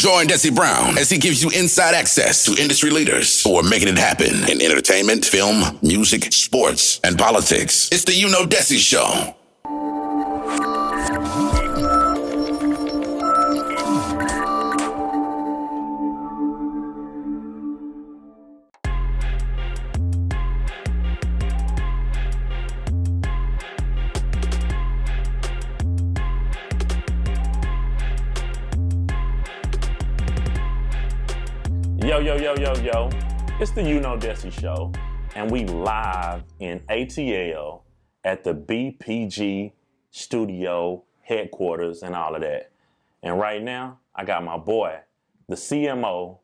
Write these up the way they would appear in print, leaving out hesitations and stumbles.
Join Dessie Brown as he gives you inside access to industry leaders who are making it happen in entertainment, film, music, sports, and politics. It's the Dessie Show. Yo. It's the Dessie Show, and we live in ATL at the BPG studio headquarters and all of that. And right now, I got my boy, the CMO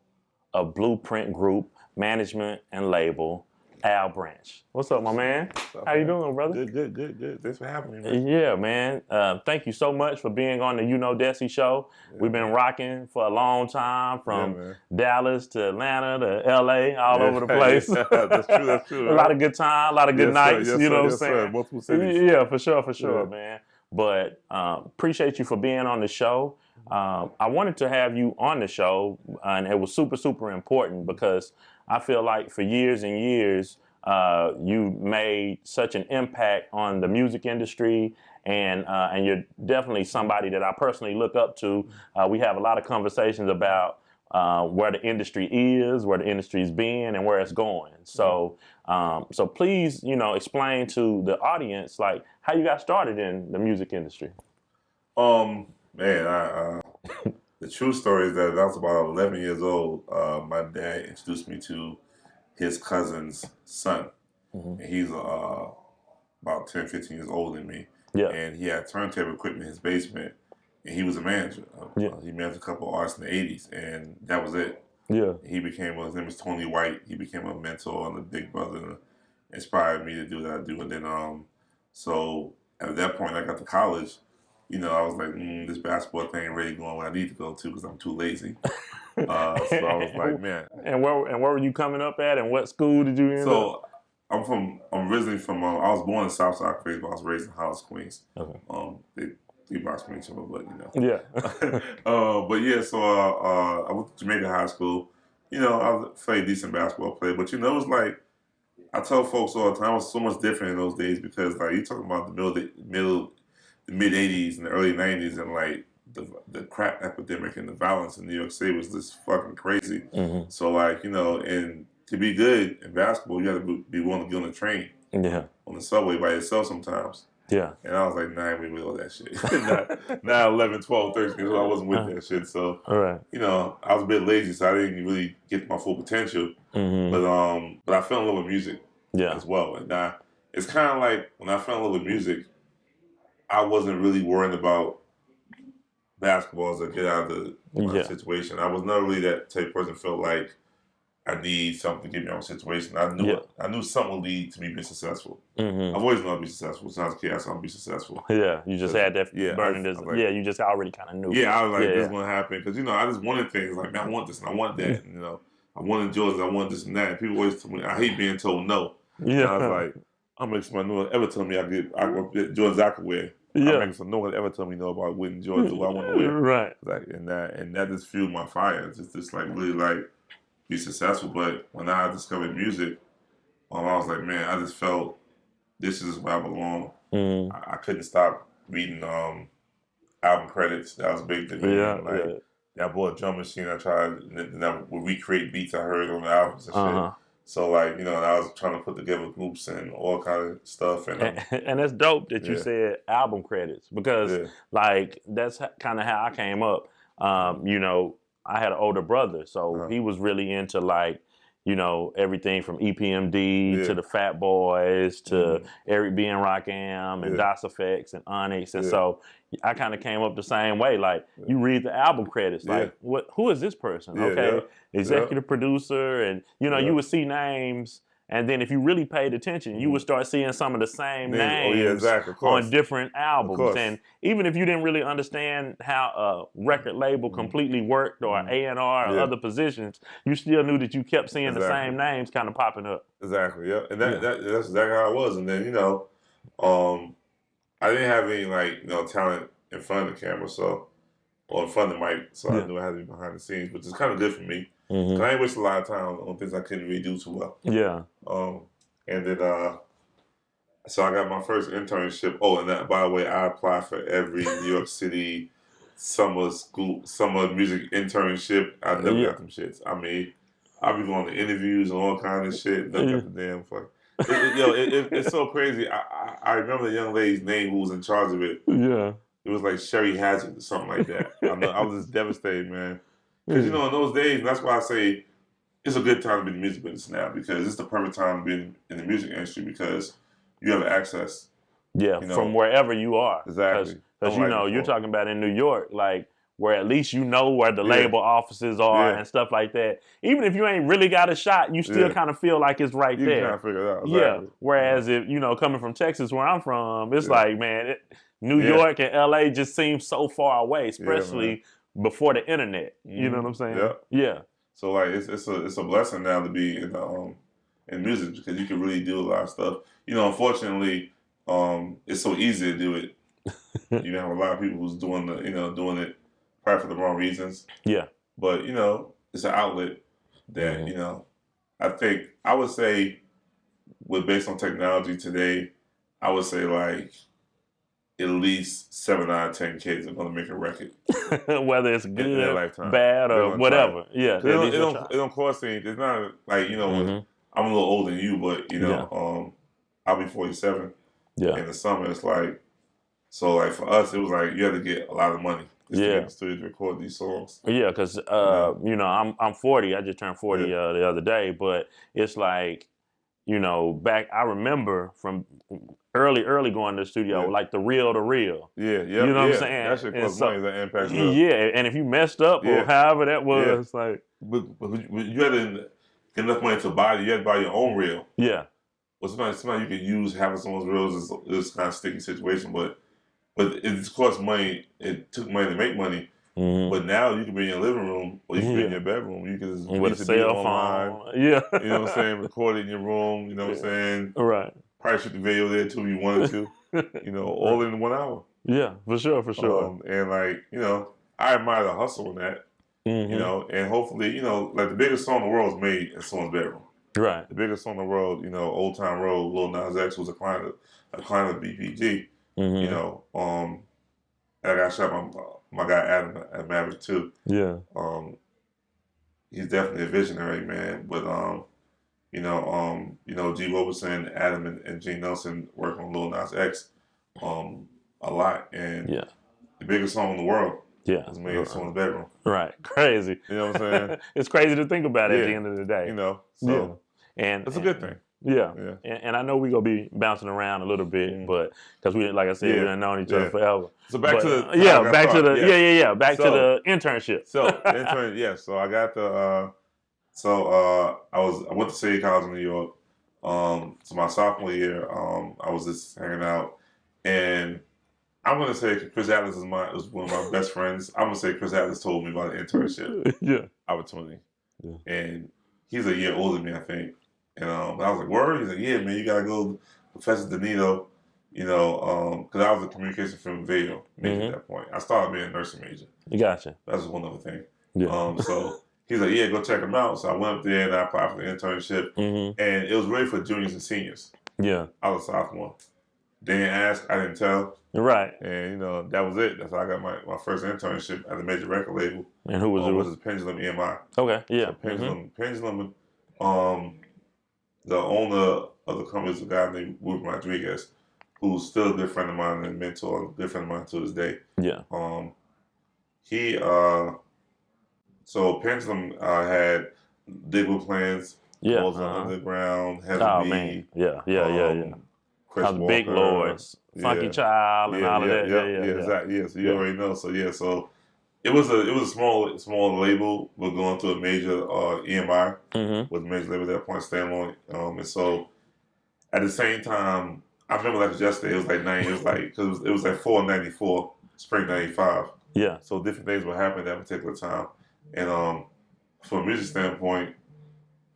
of Blueprint Group Management and Label, Al Branch. What's up, my man? How you doing, brother? Good. Thanks for having me, man. Yeah, man. Thank you so much for being on the Dessie Show. Yeah, We've been rocking for a long time, from Dallas to Atlanta to LA, all over the place. That's true. A lot of good time, a lot of good nights, you know what I'm saying? Multiple cities. Yeah, for sure, man. But appreciate you for being on the show. I wanted to have you on the show, and it was super important because I feel like for years and years, you made such an impact on the music industry, and you're definitely somebody that I personally look up to. We have a lot of conversations about where the industry is, where the industry's been, and where it's going. So, so please, explain to the audience like how you got started in the music industry. The true story is that I was about 11 years old. My dad introduced me to his cousin's son. Mm-hmm. And he's about 10, 15 years older than me. Yeah. And he had turntable equipment in his basement, and he was a manager. He managed a couple of artists in the 80s, and that was it. Yeah. His name was Tony White. He became a mentor and a big brother, and inspired me to do what I do. And then, so at that point, I got to college. I was like, this basketball thing ain't really going where I need to go to because I'm too lazy. So I was like, man. And where were you coming up at, and what school did you end up? I'm originally from, I was born in Southside Queens, but I was raised in Hollis, Queens. Okay. They box from each other, but Yeah. So I went to Jamaica High School. I was a fairly decent basketball player, but it was like, I tell folks all the time, it was so much different in those days because like you're talking about the mid 80s and the early 90s, and like the crack epidemic and the violence in New York City was just fucking crazy. Mm-hmm. So like, and to be good in basketball, you got to be willing to get on the train. Yeah. On the subway by yourself sometimes. Yeah. And I was like, nah, I ain't with all that shit. not 11, 12, 13, so I wasn't with that shit. So, all right. I was a bit lazy, so I didn't really get my full potential. Mm-hmm. But I fell in love with music as well. And it's kind of like when I fell in love with music, I wasn't really worrying about basketball as I get out of the situation. I was not really that type of person who felt like I need something to get me out of a situation. I knew something would lead to me being successful. Mm-hmm. I've always wanted to be successful. Since I was a kid, I wanted to be successful. Yeah, you just had that burning desire. You just already kind of knew. Yeah, I was like, this is going to happen. Because, I just wanted things. Like, man, I want this and I want that. And, I wanted Jordans, I wanted this and that. And people always tell me, I hate being told no. Yeah. And I was like, I'm making somebody no one ever tell me I get Jordans I could wear. Yeah. I'm making some no one ever tell me no about wearing Jordans I want to wear. Right. Like, and that just fueled my fire. It's just like really like be successful. But when I discovered music, I was like, man, I just felt this is where I belong. Mm. I couldn't stop reading album credits. That was big to me. I bought a drum machine. I tried, and I would recreate beats I heard on the albums and shit. So like, and I was trying to put together groups and all kind of stuff. And it's dope that you said album credits because like that's kind of how I came up. I had an older brother, so he was really into like, everything from EPMD to the Fat Boys to Eric B. and Rakim and Das EFX and Onyx. And so I kind of came up the same way. Like, you read the album credits, like, who is this person? Executive producer. And, you would see names. And then if you really paid attention, you would start seeing some of the same names on different albums. And even if you didn't really understand how a record label completely worked or A&R or other positions, you still knew that you kept seeing the same names kind of popping up. Exactly, yeah. And that's exactly how it was. And then, I didn't have any, talent in front of the camera. So or in front of the mic, so I knew I had to be behind the scenes, which is kind of good for me. Cause I ain't wasted a lot of time on things I couldn't really do too well. Yeah. And then so I got my first internship. Oh, and that, by the way, I applied for every New York City summer music internship. I never got them shits. I mean, I be going to interviews and all kinds of shit. Never got the damn fuck. It's so crazy. I remember the young lady's name who was in charge of it. Yeah. It was like Sherry Hazard or something like that. I was just devastated, man. Because, in those days, and that's why I say it's a good time to be in the music business now, because it's the perfect time to be in the music industry, because you have access. Yeah, from wherever you are. Exactly. Because, you're talking about in New York, like, where at least you know where the label offices are and stuff like that. Even if you ain't really got a shot, you still kind of feel like it's right there. You kind of figure it out. Exactly. Yeah. Whereas if, coming from Texas, where I'm from, it's like, man, New York and LA just seem so far away, especially before the internet. You know what I'm saying? Yeah. So like it's a blessing now to be in music, because you can really do a lot of stuff. Unfortunately, it's so easy to do it. You have a lot of people who's doing it probably for the wrong reasons. Yeah. But it's an outlet that I think I would say, based on technology today, I would say like at least 7 out of 10 kids are going to make a record, whether it's good, in their lifetime, bad, or whatever. Yeah, it don't cost anything. It's not like I'm a little older than you, but I'll be 47 in the summer. It's like, so like for us, it was like you had to get a lot of money just to get in the studio to record these songs. Yeah, because I'm 40. I just turned 40 the other day, but it's like, back, I remember from early going to the studio, like the reel to reel. Yeah, you know what I'm saying? That shit costs money, that impact. Yeah, and if you messed up or however that was, like, but you had to get enough money to buy. You had to buy your own reel. Yeah. Well, sometimes you can use having someone's reels is kind of sticky situation, but it costs money. It took money to make money. But now you can be in your living room, or you can be in your bedroom. You can just with a cell phone. Yeah. You know what I'm saying? Record it in your room. You know what I'm saying? Right. Probably shoot the video there too if you wanted to. All in 1 hour. Yeah, for sure. And like, I admire the hustle in that. And hopefully, like the biggest song in the world is made in someone's bedroom. Right. The biggest song in the world, Old Town Road, Lil Nas X was a client of BPG. I got shot by my guy Adam at Maverick too. Yeah. He's definitely a visionary, man. But G. Roberson, Adam, and Gene Nelson work on Lil Nas X a lot, and the biggest song in the world was made in someone's bedroom. Right. Crazy. You know what I'm saying? It's crazy to think about it at the end of the day. So and it's a good thing. Yeah. And I know we're going to be bouncing around a little bit, but because we, like I said, we done known each other forever. So back to the back to the internship. So So I got the I went to City College in New York. So my sophomore year, I was just hanging out, and I'm gonna say Chris Atlas was one of my best friends. I'm gonna say Chris Atlas told me about the internship opportunity, and he's a year older than me, I think. And I was like, word? He's like, yeah, man, you gotta go to Professor Donito, because I was a communication film video major at that point. I started being a nursing major. You gotcha. That was one other thing. Yeah. So he's like, yeah, go check him out. So I went up there and I applied for the internship. And it was really for juniors and seniors. Yeah. I was a sophomore. They didn't ask, I didn't tell. Right. And, that was it. That's how I got my first internship at a major record label. And who was it? It was Pendulum EMI. Okay, yeah. So Pendulum, the owner of the company is a guy named Ruben Rodriguez, who's still a good friend of mine and mentor, a good friend of mine to this day. Yeah. So Pendulum had Diggle Plans, Balls Underground, Heavy Me. Yeah. Chris Walker, Big Lords, Funky Child, and all of that. Yeah, exactly. Yeah, so you already know. So so it was a small label, but going to a major EMI with a major label at that point, Stanley. And so at the same time, I remember like yesterday. It was like 9 years, because it was like fall '94, spring '95. Yeah. So different things would happen at that particular time, and from a music standpoint,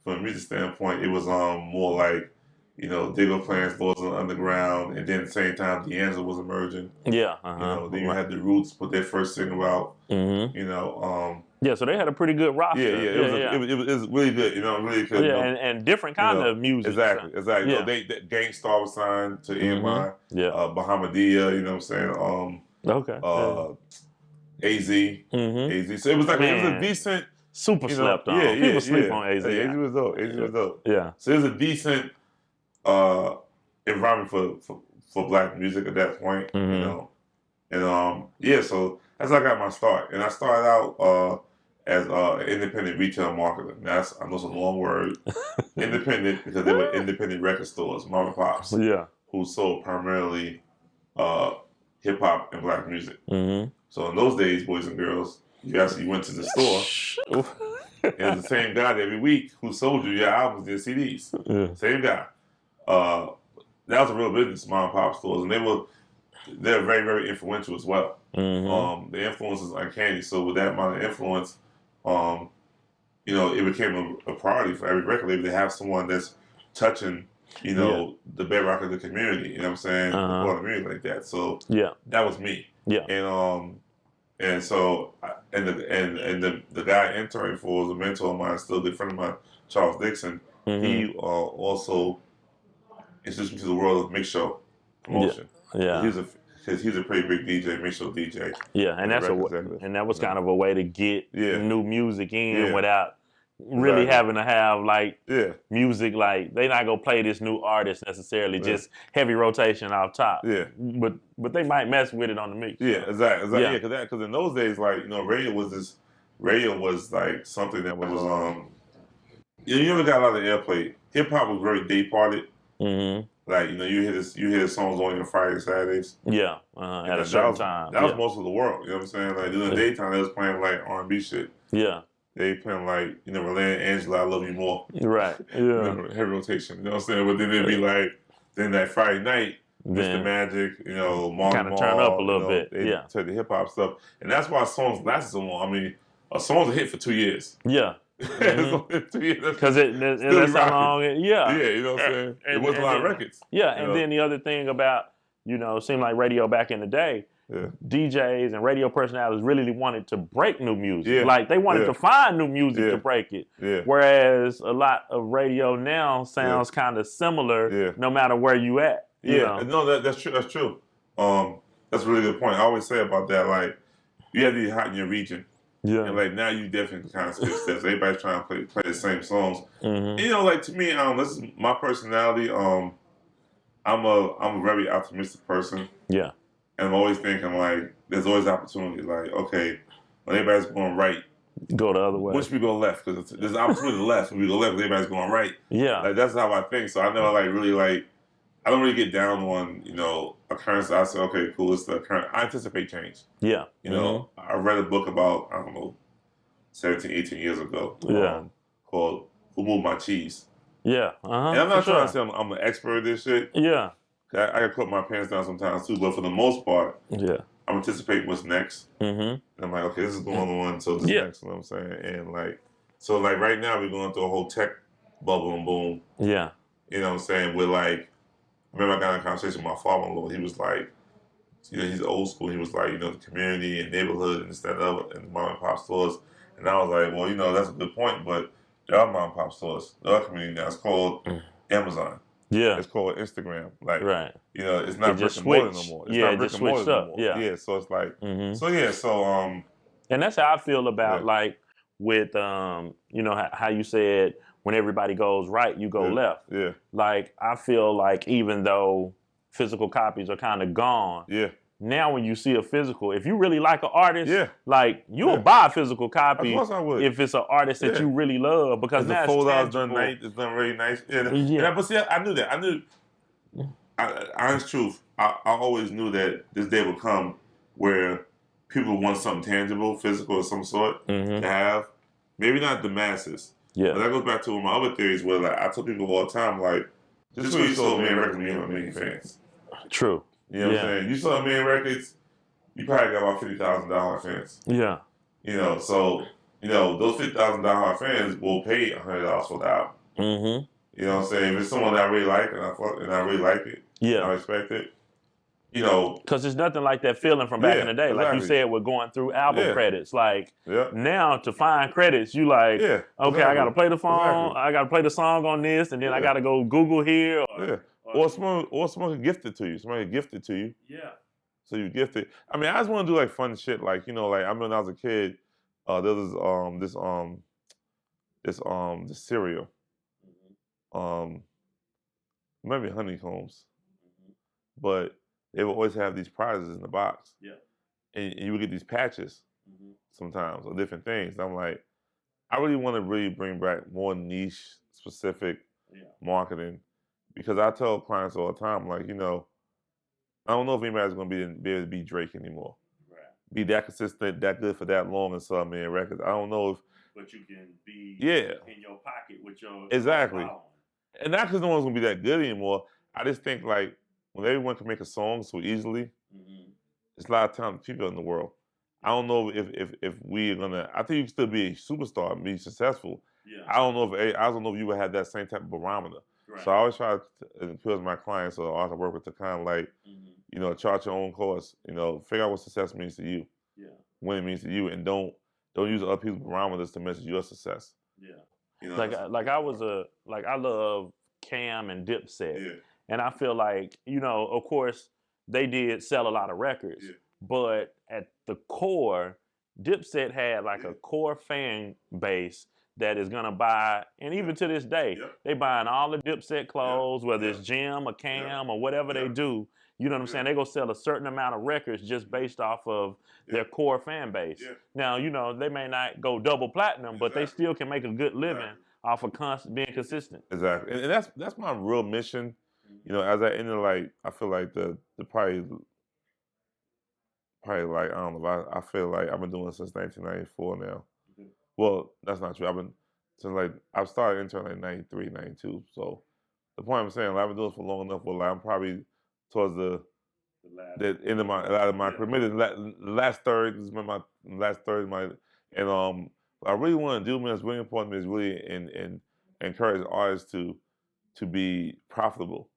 it was more like you know, Diggle playing Lords of the Underground, and then at the same time, D'Angelo was emerging. Yeah. You know, then you had the Roots put their first single out. You know. Yeah, so they had a pretty good roster. It was really good. You know, really good. Yeah, and different kind of music. Exactly. Yeah. You know, Gangstar was signed to EMI. Bahamadia. You know what I'm saying? AZ. AZ. So it was like it was a decent. Super slept on. People sleep on AZ. AZ was dope. AZ was dope. Yeah. So it was a decent environment for black music at that point. You know, and so that's how I got my start. And I started out as an independent retail marketer. Now I know it's a long word. Independent because they were independent record stores, mom and pops. Yeah. Who sold primarily hip hop and black music. So in those days, boys and girls, you actually went to the store. And it was the same guy every week who sold you your albums and CDs. Yeah. Same guy. That was a real business, mom and pop stores, and they're very, very influential as well. The influence is uncanny. So with that amount of influence, you know, it became a priority for every record label to have someone that's touching, you know, the bedrock of the community. You know what I'm saying? Or music like that. So that was me. Yeah. And so the guy interning for was a mentor of mine, still a good friend of mine, Charles Dixon. He also introduced me to the world of mix show promotion. Yeah. Because he's a pretty big DJ, mix show DJ. Yeah, and that was kind of a way to get new music in without really having to have like music like they not gonna play this new artist necessarily, just heavy rotation off top. Yeah, but they might mess with it on the mix. Yeah, exactly. Yeah, because in those days, like, you know, radio was like something that was you never got a lot of airplay. Hip hop was very day parted. Like, you know, you hear songs only on Fridays, Saturdays. Yeah, at a certain time. That was most of the world. You know what I'm saying? Like during the daytime, they was playing like R&B shit. Yeah. They playing like, you know, Relay Angela, I Love You More. Right. Yeah. Heavy rotation. You know what I'm saying? But then it'd be like, then that Friday night, Mr. Magic, you know, Mark kind of turn up a little bit. They to the hip hop stuff, and that's why songs lasted so long. I mean, a song's a hit for 2 years. Yeah. Because that's how long. Yeah, you know what I'm saying. It wasn't a lot of records. Yeah, and then the other thing about, you know, it seemed like radio back in the day. DJs and radio personalities really wanted to break new music. Yeah. Like they wanted to find new music to break it. Yeah. Whereas a lot of radio now sounds kind of similar no matter where you at. You know? No, that's true. That's true. That's a really good point. I always say about that, like, you have to be hot in your region. Yeah. And like now you definitely kind of switch steps. Everybody's trying to play the same songs. You know, like to me, this is my personality. I'm a very optimistic person. Yeah. And I'm always thinking, like, there's always opportunity. Like, okay, when everybody's going right, go the other way. Which we go left? Because there's opportunity to left. When we go left, everybody's going right. Yeah. Like, that's how I think. So I never, like, really, like, I don't really get down on, you know, occurrence. I say, okay, cool, it's the occurrence. I anticipate change. Yeah. You know, I read a book about, I don't know, 17, 18 years ago. Called Who Moved My Cheese? Yeah. And I'm not trying to say I'm an expert at this shit. Yeah. I can put my pants down sometimes too, but for the most part, I'm anticipating what's next. And I'm like, okay, this is going on, so this is next, you know what I'm saying? And like, so like right now we're going through a whole tech bubble and boom. Yeah. You know what I'm saying? With like, I remember I got in a conversation with my father-in-law. He was like, you know, he's old school. He was like, you know, the community and neighborhood and this, that, and other, and mom and pop stores. And I was like, well, you know, that's a good point, but there are mom and pop stores. The other community now, it's called Amazon. Yeah. It's called Instagram. Like, you know, it's not brick and mortar no more. It's not brick and mortar no more. Yeah, so it's like, and that's how I feel about, like, with, you know, how you said, when everybody goes right, you go left. Yeah. Like, I feel like even though physical copies are kind of gone, now when you see a physical, if you really like an artist, like, you'll buy a physical copy if it's an artist that you really love, because now the fold-out's done nice. It's done really nice. But see, I knew that. I knew, honest truth, I always knew that this day would come where people want something tangible, physical of some sort to have. Maybe not the masses. Yeah. But that goes back to one of my other theories where, like, I tell people all the time, like, just because you sold a million records, you have a million fans. True. You know what I'm saying? You sold a million records, you probably got about $50,000 fans. Yeah. You know, so, you know, those $50,000 fans will pay $100 for the album. You know what I'm saying? If it's someone that I really like and I really like it, and I respect it, you know. Because there's nothing like that feeling from back in the day. Exactly. Like you said, we're going through album credits. Like now to find credits, you like, okay, I got to play the phone, I got to play the song on this, and then I got to go Google here. Or someone can gift it to you. Somebody can gift it to you. Yeah. So you gift it. I mean, I just want to do like fun shit. Like, you know, like I remember when I was a kid, there was this cereal. Maybe honeycombs. But they would always have these prizes in the box. Yeah. And you would get these patches sometimes or different things. And I'm like, I really want to really bring back more niche, specific marketing, because I tell clients all the time, like, you know, I don't know if anybody's going to be able to be Drake anymore. Right. Be that consistent, that good for that long and sell million records. I don't know if. But you can be in your pocket with your. Exactly. And not because no one's going to be that good anymore. I just think, like, when everyone can make a song so easily, it's a lot of talented people in the world. I don't know if we're gonna. I think you can still be a superstar and be successful. Yeah. I don't know if you would have that same type of barometer. Right. So I always try to appeal to my clients or artists I work with to kind of like, you know, chart your own course. You know, figure out what success means to you. Yeah. When it means to you, and don't use other people's barometers to measure your success. Yeah. You know, I love Cam and Dipset. Yeah. And I feel like, you know, of course, they did sell a lot of records. Yeah. But at the core, Dipset had like a core fan base that is going to buy, and even to this day, they buying all the Dipset clothes, whether it's Jim or Cam or whatever they do. You know what I'm saying? They're going to sell a certain amount of records just based off of their core fan base. Yeah. Now, you know, they may not go double platinum, but they still can make a good living off of being consistent. Exactly. And that's my real mission. You know, as I enter, like, I feel like the probably like, I don't know, I feel like I've been doing it since 1994 now. Well, that's not true. I've started interning in 93, 92. So the point I'm saying, like, I've been doing this for long enough. Well, like, I'm probably towards the end of my career. The last third is my last third of my, and what I really want to do, man, it's really important, is really encourage artists to be profitable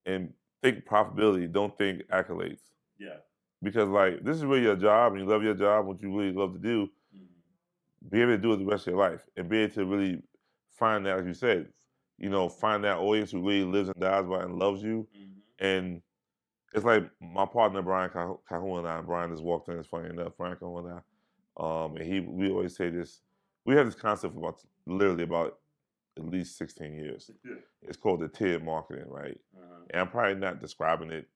and think profitability. Don't think accolades. Yeah. Because, like, this is really your job, and you love your job, what you really love to do. Be able to do it the rest of your life, and be able to really find that, like you said, you know, find that audience who really lives and dies by and loves you. And it's like my partner Brian Cahoon and I. Brian just walked in. It's funny enough, Brian Cahoon and I. And we always say this. We have this concept for about at least 16 years. Yeah. It's called the tiered marketing, right? And I'm probably not describing it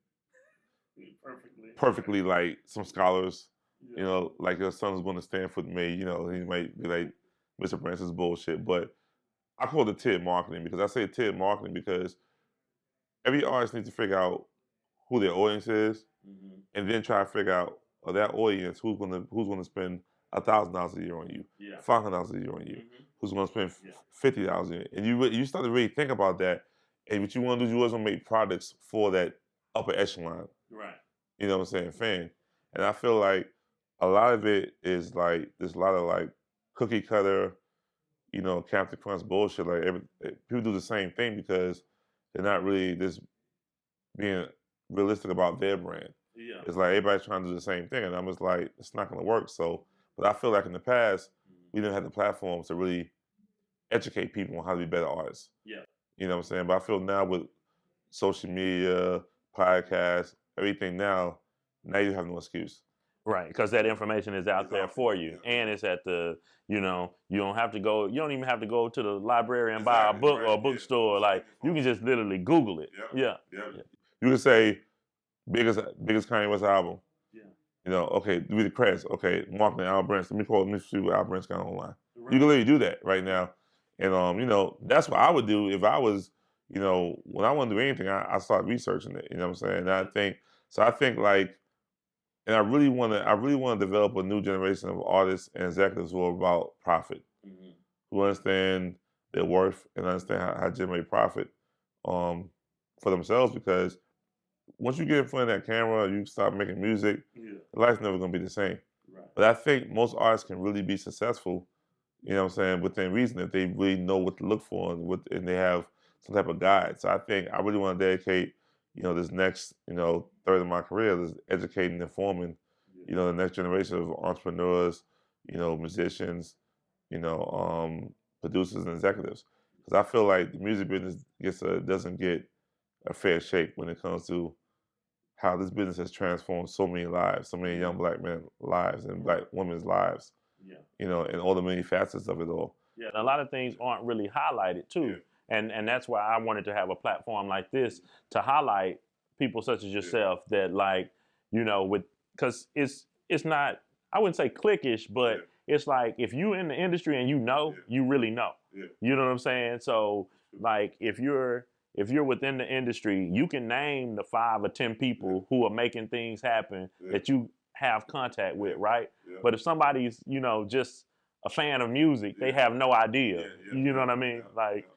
perfectly like some scholars. You know, like your son's going to Stanford, you know, he might be like, Mr. Francis bullshit. But I call it tiered marketing, because I say tiered marketing because every artist needs to figure out who their audience is, and then try to figure out that audience who's gonna spend $1,000 a year on you, $500 a year on you, who's gonna spend $50 a year, and you start to really think about that. And what you want to do is you always want to make products for that upper echelon, right? You know what I'm saying, fan. And I feel like a lot of it is like, there's a lot of like cookie cutter, you know, Captain Crunch bullshit. Like people do the same thing because they're not really just being realistic about their brand. Yeah. It's like everybody's trying to do the same thing, and I'm just like, it's not going to work. So, but I feel like in the past, we didn't have the platforms to really educate people on how to be better artists. Yeah. You know what I'm saying? But I feel now with social media, podcasts, everything now you have no excuse. Right, because that information is out there for you, and it's at the, you know, you don't even have to go to the library and buy a book or a bookstore. Like, you can just literally Google it. Yeah. You can say biggest Kanye West album. Yeah. You know, okay, do the credits. Okay, marketing, Al Brents. Let me see what Al Brents got online. Right. You can literally do that right now, and you know, that's what I would do if I was, you know, when I want to do anything, I start researching it. You know what I'm saying? And I think like. And I really want to develop a new generation of artists and executives who are about profit, who understand their worth and understand how to generate profit for themselves. Because once you get in front of that camera, you start making music, life's never going to be the same. Right. But I think most artists can really be successful, you know what I'm saying, within reason, if they really know what to look for and they have some type of guide. So I think I really want to dedicate, this next, third of my career is educating and informing, the next generation of entrepreneurs, musicians, producers and executives. Because I feel like the music business doesn't get a fair shake when it comes to how this business has transformed so many lives, so many young black men's lives and black women's lives, and all the many facets of it all. Yeah, and a lot of things aren't really highlighted too. And that's why I wanted to have a platform like this to highlight people such as yourself that because it's not, I wouldn't say cliquish, but it's like if you in the industry and you really know. You know what I'm saying? So like if you're within the industry, you can name the 5 or 10 people who are making things happen that you have contact with, right? But if somebody's, just a fan of music, they have no idea. You know what I mean? Like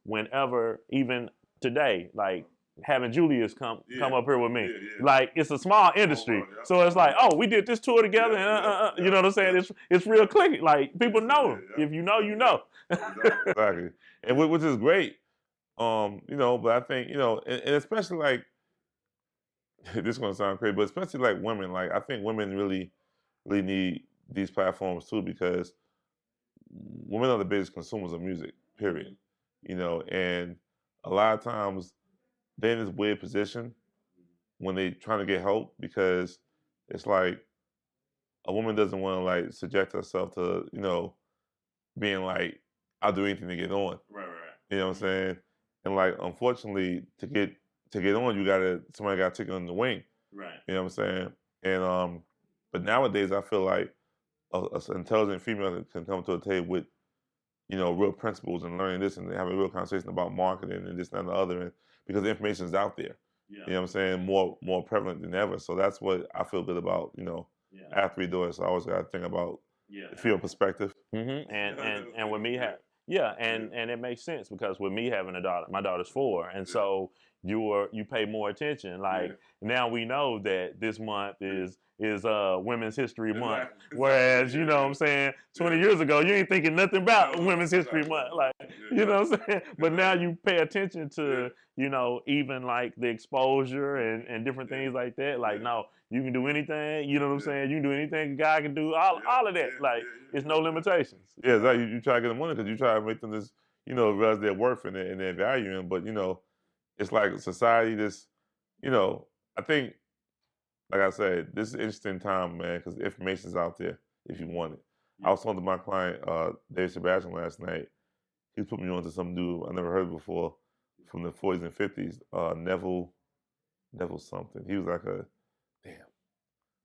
whenever, even today, like having Julius come up here with me, like it's a small industry, so it's like, oh, we did this tour together, and you know what I'm saying? It's real clicky. Like people know. If you know, you know. Exactly, and which is great. But I think, and especially like, this is gonna sound crazy, but especially like women, like I think women really, really need these platforms too, because women are the biggest consumers of music, period. And a lot of times they're in this weird position when they trying to get help, because it's like a woman doesn't want to like subject herself to, being like, I'll do anything to get on. Right. You know what I'm saying? And like, unfortunately, to get on, somebody got to take it on the wing. Right. You know what I'm saying? And but nowadays I feel like an intelligent female can come to a table with, real principles and learning this and have a real conversation about marketing and this and that and the other, and because the information is out there. You know what I'm saying? More prevalent than ever. So that's what I feel good about, after we do it. So I always got to think about the female perspective. Mm-hmm. And with me and it makes sense, because with me having a daughter, my daughter's 4, and so you pay more attention. Like now we know that this month is Women's History Month, whereas you know what I'm saying, 20 years ago you ain't thinking nothing about Women's History Month, like you know what I'm saying. But now you pay attention to even like the exposure and different things like that. Like no, you can do anything. You know what I'm saying? You can do anything a guy can do. All of that. Like it's no limitations. Yeah, it's like you try to get them money because you try to make them just realize their worth and their value. But it's like society just I think, like I said, this is an interesting time, man, because the information's out there if you want it. I was talking to my client, Dave Sebastian, last night. He put me on to some dude I never heard before from the 40s and 50s, Neville something. He was like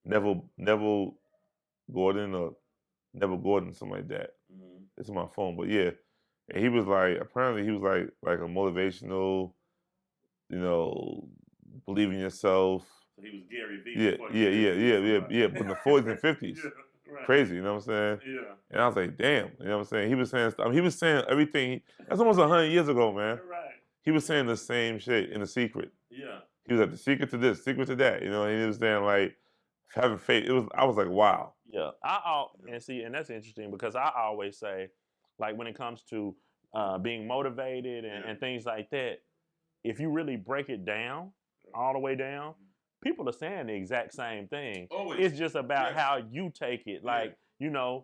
Neville Gordon or Neville Gordon, something like that. Mm-hmm. It's on my phone, but yeah. And he was like, apparently he was like a motivational, believe in yourself. So he was Gary V. Yeah. But in the 40s and 50s. Right. Crazy, you know what I'm saying? Yeah. And I was like, damn, you know what I'm saying? He was saying stuff. He was saying everything. That's almost 100 years ago, man. Right. He was saying the same shit in The Secret. Yeah. He was like, the secret to this, secret to that, and he was saying like, having faith. I was like, wow. Yeah. And that's interesting, because I always say, like when it comes to being motivated and things like that, if you really break it down, all the way down, people are saying the exact same thing. Always. It's just about how you take it. Like,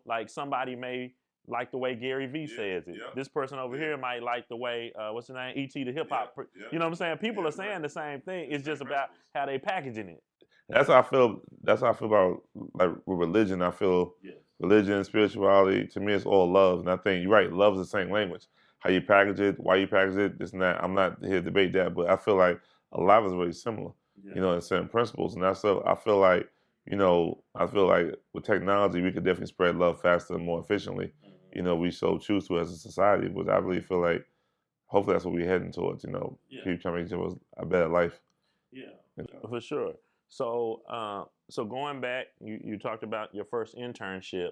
like somebody may like the way Gary V says it. This person over here might like the way, what's the name? E.T. the hip hop. You know what I'm saying? People are saying the same thing. It's just about how they packaging it. That's how I feel. That's how I feel about like with religion. I feel religion, spirituality. To me, it's all love. And I think you're right. Love is the same language. How you package it, why you package it, this and that. I'm not here to debate that, but I feel like a lot of it's really similar. In certain principles. And that's I feel like with technology, we could definitely spread love faster and more efficiently. We so choose to as a society. But I really feel like hopefully that's what we're heading towards. Keep trying to make sure a better life. Yeah, for sure. So, so going back, you talked about your first internship,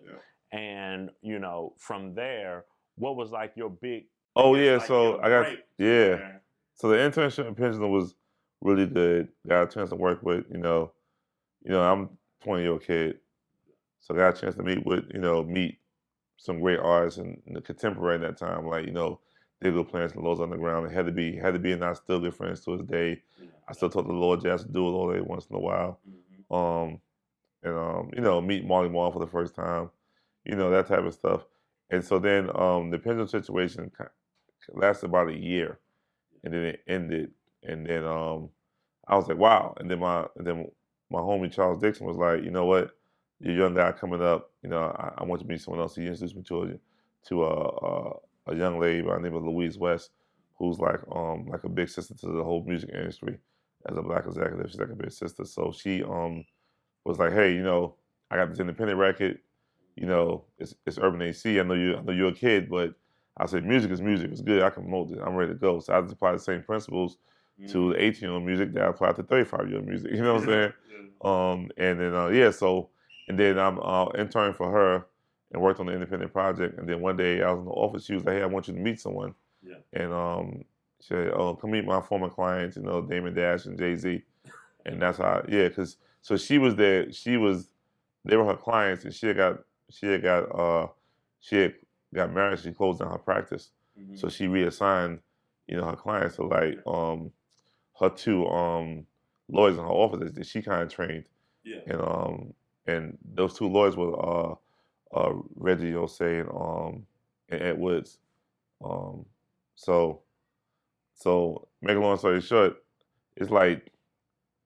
and from there, what was like your big? So I got So the internship in Princeton was really good. Got a chance to work with I'm a 20-year-old kid, so got a chance to meet some great artists in the contemporary at that time, like, you know, they go playing some Lord's Underground. It had to be, and I still good friends to this day. Yeah. I still talk to Lord Jazz do it all day once in a while. You know, meet Marley Marl for the first time, you know, that type of stuff. And so then the pendulum situation lasted about a year, and then it ended. And then I was like, wow. And then my homie Charles Dixon was like, you know what, you're a young guy coming up. You know, I want you to meet someone else. He introduced me to a young lady by the name of Louise West, who's like a big sister to the whole music industry as a Black executive. She's like a big sister. So she was like, hey, you know, I got this independent record. You know, it's Urban AC. I know you're a kid, but I said music is music. It's good. I can mold it. I'm ready to go. So I just apply the same principles to the 18-year-old music that I apply to 35-year-old music. You know what I'm saying? And then so and then I'm interning for her and worked on the independent project. And then one day I was in the office. She was like, hey, I want you to meet someone. Yeah. And she said, oh, come meet my former clients. You know, Damon Dash and Jay-Z. And that's how, yeah, because so she was there. They were her clients, and she had got married. She closed down her practice, so she reassigned, you know, her clients to like her two lawyers in her office that she kind of trained. Yeah. And those two lawyers were Reggie Osei and Ed Woods. So make a long story short, it's like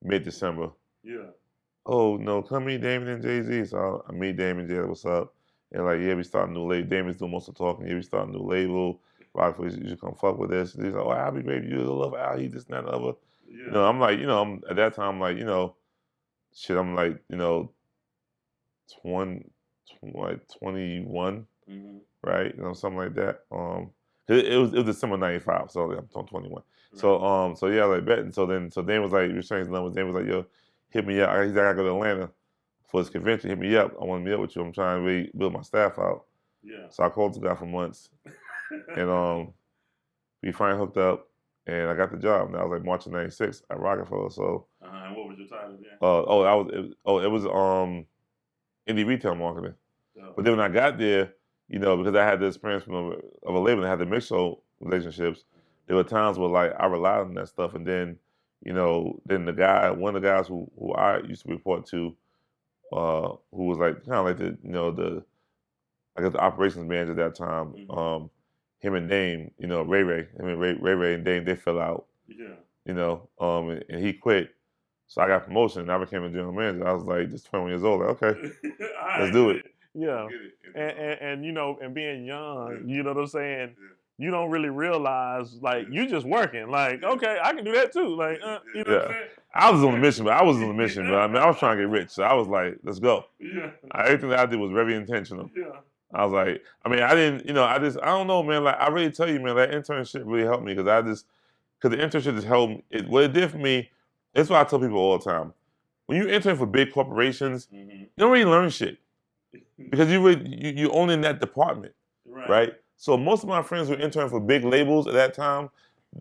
mid-December. Yeah. Oh, no, come meet Damon and Jay-Z. So I meet Damon, Jay, what's up? And like, yeah, we starting a new label. Damon's doing most of the talking. Yeah, we starting a new label. Rocafella, you should come fuck with this. And he's like, oh, I'll be great. You love Al, he this and that and the other. Yeah. You know, I'm like, you know, at that time, I'm like, you know, shit, I'm like, you know, 21, right? You know, something like that. It was December '95, so I'm 21. Right. So yeah, like bet. And so Dan was like, we changed numbers. Dan was like, yo, hit me up. He's like, I gotta go to Atlanta for this convention. Hit me up. I want to meet up with you. I'm trying to really build my staff out. Yeah. So I called the guy for months, and we finally hooked up, and I got the job. And that was like March of '96 at Rocafella. So. And what was your title then? It was indie retail marketing. Oh. But then when I got there, you know, because I had the experience of a label and I had the mixed show relationships, there were times where like I relied on that stuff, and then, you know, then one of the guys who I used to report to, who was like kind of like the, you know, I guess the operations manager at that time, him and Dame, you know, Ray and Dame, they fell out. Yeah. You know, and he quit. So I got promotion and I became a general manager. I was like just 21 years old, like, okay, let's do it. Yeah. And you know, and being young, you know what I'm saying? Yeah. You don't really realize, like, you just working. Like, okay, I can do that too. Like, you know what I'm saying? I was on the mission, but I was trying to get rich. So I was like, let's go. Yeah. Everything that I did was very intentional. Yeah. I was like, I mean, I didn't, you know, I don't know, man. Like, I really tell you, man, that internship really helped me because the internship just helped me. What it did for me, that's why I tell people all the time. When you intern for big corporations, you don't really learn shit because you own in that department, right? So most of my friends who interned for big labels at that time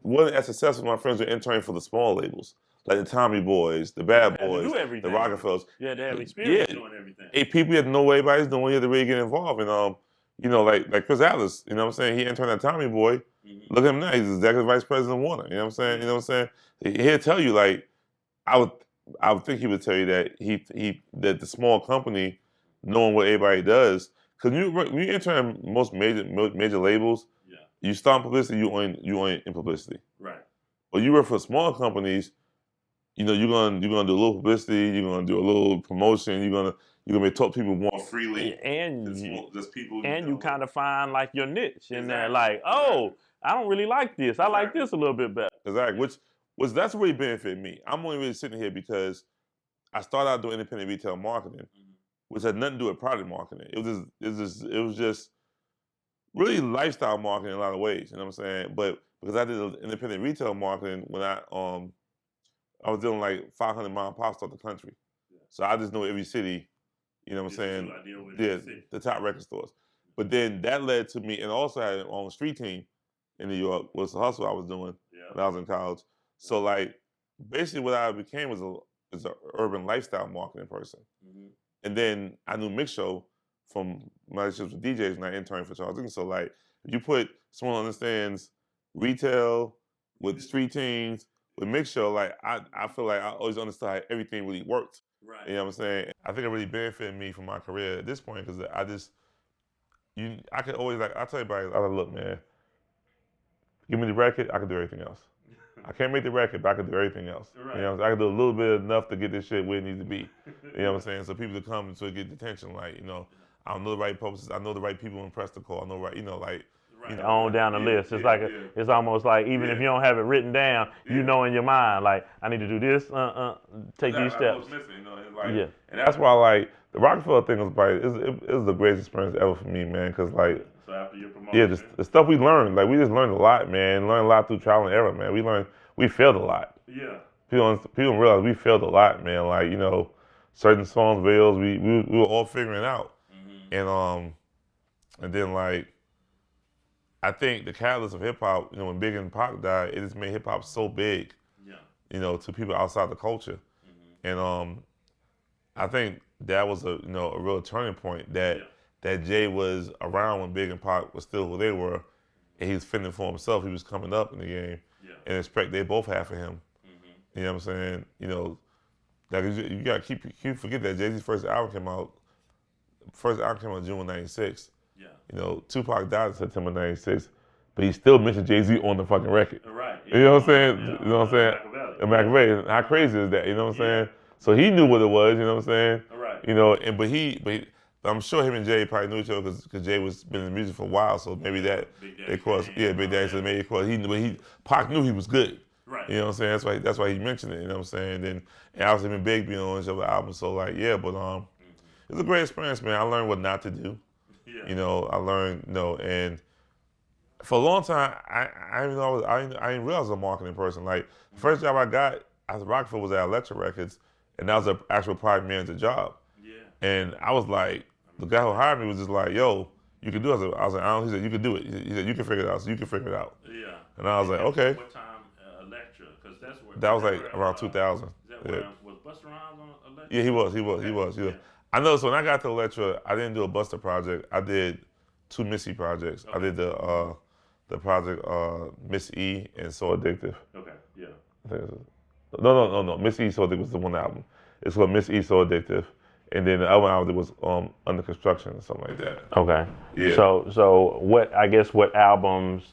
wasn't as successful as my friends who interned for the small labels, like the Tommy Boys, the Bad Boys, the Rockefellers. Yeah, they have experience doing everything. People you had to know what everybody's doing, you had to really get involved. And you know, like Chris Atlas, you know what I'm saying? He interned at Tommy Boy. Look at him now, he's executive vice president of Warner. You know what I'm saying? You know what I'm saying? He'll tell you, like, I would think he would tell you that that the small company, knowing what everybody does, because when you enter in most major labels, you start in publicity, you own in publicity. Right. But you work for small companies, you know, you're gonna do a little publicity, you're gonna do a little promotion, you're gonna be talk to people more freely. And you kind of find like your niche in there, like, oh, I don't really like this. I like this a little bit better. Exactly. Which that's really benefited me. I'm only really sitting here because I started out doing independent retail marketing, which had nothing to do with product marketing. It was just really lifestyle marketing in a lot of ways. You know what I'm saying? But because I did independent retail marketing when I was doing like 500 mom and pops throughout the country. Yeah. So I just know every city. You know what I'm saying? The top record stores. But then that led to me, and also had an own street team in New York, was the hustle I was doing when I was in college. So like, basically what I became was an urban lifestyle marketing person. And then I knew Mix Show from my relationships with DJs and I interned for Charles Dickens. So like, if you put someone who understands retail with street teams, with mix show, like I feel like I always understood how everything really worked. Right. You know what I'm saying? I think it really benefited me from my career at this point because I could always I tell everybody, I like, look, man, give me the record, I can do everything else. I can't make the record, but I can do everything else. Right. You know, I can do a little bit enough to get this shit where it needs to be. You know what I'm saying? So people to come to get attention, like, you know, I know the right purposes, I know the right people to impress the call, I know right, you know, like. Right. You know, on down the list. It's it's almost like even if you don't have it written down, you know in your mind, like, I need to do this, take these steps. I was missing, you know, and and that's why, like, the Rocafella thing was probably, it was the greatest experience ever for me, man, because, like, so after your promotion, the stuff we learned, like, we just learned a lot, man, learned a lot through trial and error, man. We failed a lot. Yeah. People don't realize we failed a lot, man, like, you know, certain songs, videos, we were all figuring out. Mm-hmm. And then, like, I think the catalyst of hip hop, you know, when Big and Pac died, it just made hip hop so big, you know, to people outside the culture. Mm-hmm. And I think that was a real turning point that Jay was around when Big and Pac was still who they were, and he was fending for himself. He was coming up in the game, and the respect they both had for him. Mm-hmm. You know what I'm saying? You know, like you gotta keep forget that Jay-Z's first album came out June '96. You know, Tupac died in September '96, but he still mentioned Jay-Z on the fucking record. Right. You know what I'm saying? You know what I'm saying? Machiavelli. How crazy is that? You know what I'm saying? So he knew what it was. You know what I'm saying? Right. You know, but I'm sure him and Jay probably knew each other because Jay was been in music for a while. So maybe that they crossed. Yeah, Big Daddy. So maybe they crossed. Pac knew he was good. Right. You know what I'm saying? That's why he mentioned it. You know what I'm saying? And obviously been Big being on each other albums. So like, yeah, but it was a great experience, man. I learned what not to do. You know, I learned, you know, and for a long time, I didn't realize I was a marketing person. Like, the first job I got as a Rocafella was at Electra Records, and that was an actual product manager job. Yeah. And I was like, the guy who hired me was just like, yo, you can do it. I was like, I don't. He said, you can do it. He said, you can figure it out. So you can figure it out. Yeah. And I was like, okay. What time Electra? Because that's where. That was like around 2000. Is that where was Busta Rhymes on Electra? Yeah, he was. Yeah. I know. So when I got to Electra, I didn't do a Busta project. I did 2 Missy projects. Okay. I did the project Miss E and So Addictive. Okay. Yeah. I think no. Miss E So Addictive was the one album. It's called Miss E So Addictive, and then the other album was Under Construction or something like that. Okay. Yeah. So what albums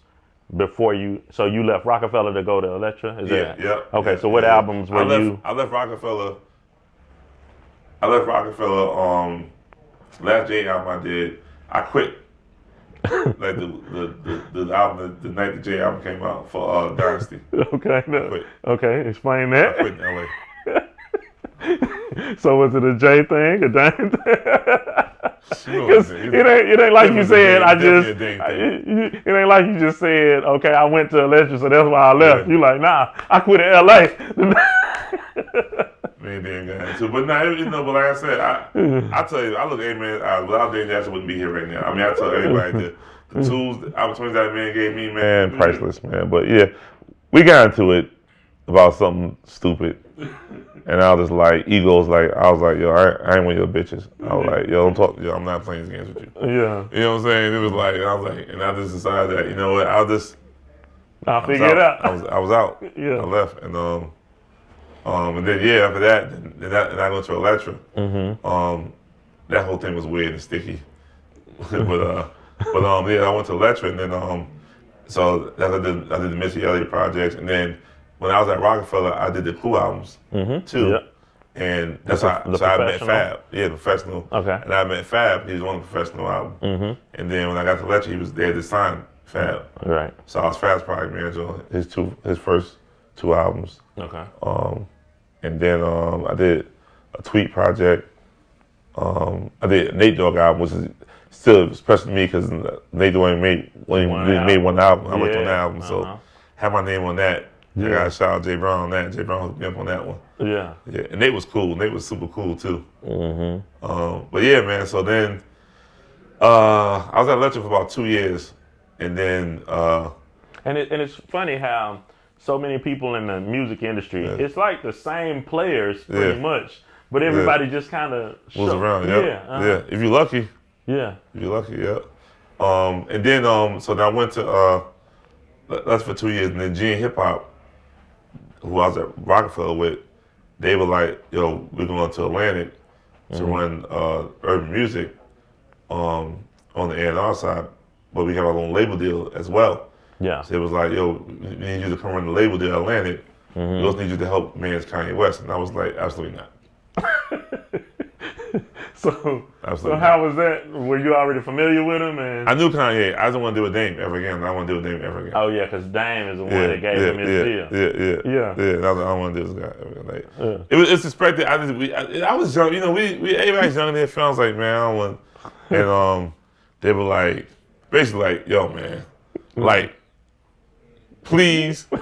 before you? So you left Rocafella to go to Electra? Yeah. Okay. So what albums were you? I left Rocafella. Last J album I did, I quit. Like the album, the night the J album came out for Dynasty. Okay, no. I quit. Okay, explain that. I quit in LA. So was it a J thing, a Dynasty? Because it ain't like you said. It ain't like you just said. Okay, I went to Electra, so that's why I left. Yeah. You like, nah, I quit in LA. But now, you know, but like I said, I tell you, I look at man, without Dave Jackson, wouldn't be here right now. I mean, I tell everybody the tools, the opportunities that man gave me, man, priceless, man. But yeah, we got into it about something stupid, and I was just like, egos, like I was like, yo, I ain't one of your bitches. I was like, yo, don't talk, yo, I'm not playing these games with you. Yeah, you know what I'm saying? It was like, I was like, and I just decided that, you know what, I'll figure it out. I was out. Yeah, I left, and then after that, then I went to Electra. Mm-hmm. That whole thing was weird and sticky. but I went to Electra, and then so I did the Missy Elliott projects, and then when I was at Rocafella, I did the Clue albums too. Yep. And that's how I met Fab. Yeah, Professional. Okay. And I met Fab. He was on the Professional album. Mm-hmm. And then when I got to Electra, he was there to sign Fab. Right. So I was Fab's product manager on his first 2 albums. Okay. And then I did a Tweet project. I did a Nate Dogg album, which is still special to me because Nate Dogg made one album. I worked on that album, so had my name on that. Yeah. I got to shout out Jay Brown on that. Jay Brown hooked me up on that one. Yeah. Yeah, and Nate was cool. Nate was super cool too. Mm-hmm. But yeah, man. So then I was at Electra for about 2 years, and then and it's funny how so many people in the music industry, it's like the same players pretty much, but everybody just kind of moves around. Yeah. If you're lucky. Yeah. If you're lucky, yeah. And then so then I went to that's for 2 years, and then G and Hip Hop, who I was at Rocafella with, they were like, yo, we're going to Atlantic to run urban music on the A&R side, but we have our own label deal as well. Yeah. So it was like, yo, we need you to come run the label deal at Atlantic. We also need you to help manage Kanye West. And I was like, absolutely not. So how was that? Were you already familiar with him? And I knew Kanye. I didn't want to deal with Dame ever again. I don't want to deal with Dame ever again. Oh yeah, because Dame is the one that gave him his deal. Yeah. And I was like, I don't want to deal with this guy ever again. Like, it's expected. I was young. You know, everybody's young in their films. Like, man, I don't want. And they were like, basically like, yo, man, like, please, and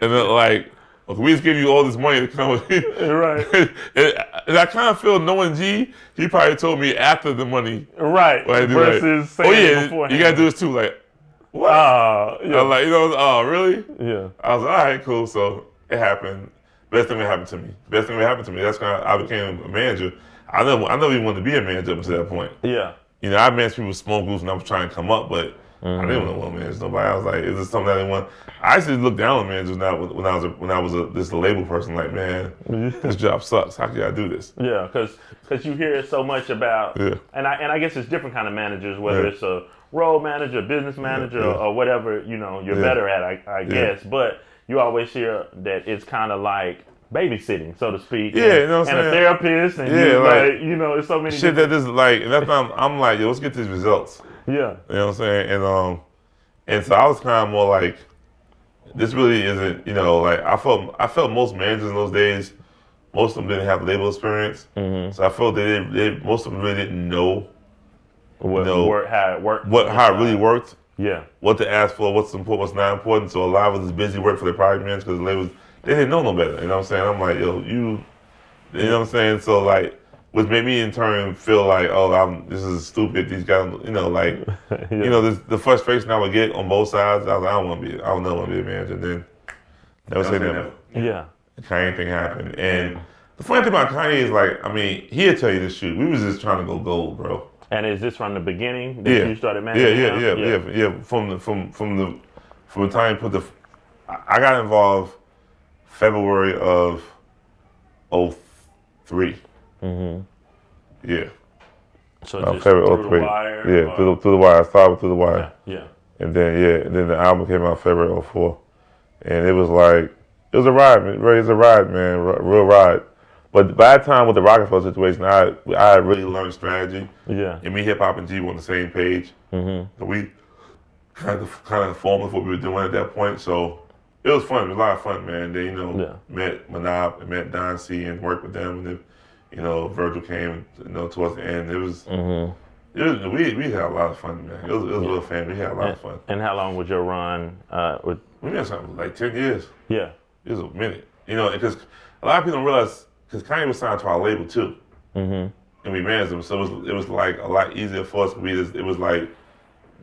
then like, we just give you all this money to come with you. Right. And I kind of feel knowing G, he probably told me after the money. Right. Like, versus like, saying beforehand. You got to do this too. Like, what? Yeah. I was like, you know, oh, really? Yeah. I was like, all right, cool. So it happened. Best thing that happened to me. That's when I became a manager. I never even wanted to be a manager up until that point. Yeah. You know, I managed people with small groups when I was trying to come up, but I didn't want to manage nobody. I was like, is this something that I didn't want? I actually looked down on managers now when I was a label person. Like, man, this job sucks. How can I do this? Yeah, because you hear so much about, and I guess it's different kind of managers, whether it's a road manager, business manager, or whatever you're better at, I guess. But you always hear that it's kind of like babysitting, so to speak. Yeah, you know what I'm saying? And a therapist, and it's so many shit that is like, and that's why I'm like, yo, let's get these results. Yeah. You know what I'm saying? And so I was kind of more like, this really isn't, you know, like I felt most managers in those days, most of them didn't have label experience. So I felt that most of them really didn't know how it worked. How it really worked. Yeah. What to ask for, what's important, what's not important. So a lot of us is busy work for their private managers because the labels, they didn't know no better. You know what I'm saying? I'm like, yo, you know what I'm saying? So like, which made me in turn feel like, oh, this is stupid. These guys, you know, like, you know, the frustration I would get on both sides. I was like, I don't know want to be a manager. And then never say never. Yeah. The Kanye thing happened, and the funny thing about Kanye is like, I mean, he'll tell you this shit. We was just trying to go gold, bro. And is this from the beginning that you started managing? Yeah. From the time you put I got involved February of 2003. Yeah. So just February through the wire? Yeah, through the wire. I started through the wire. Yeah. And then the album came out February 2004. And it was like, it was a ride, man. It was a ride, man. Real ride. But by that time with the Rocafella situation, I had really learned strategy. Yeah. And me, hip hop, and G were on the same page. So we kind of formed what we were doing at that point. So it was fun. It was a lot of fun, man. Then, met Manab and met Don C and worked with them. And then, Virgil came, towards the end. It was, we had a lot of fun, man. It was real fun. We had a lot of fun. And how long was your run? We had something like 10 years. Yeah. It was a minute. Because a lot of people don't realize, because Kanye was signed to our label too. And we managed him. So it was like a lot easier for us. It was like,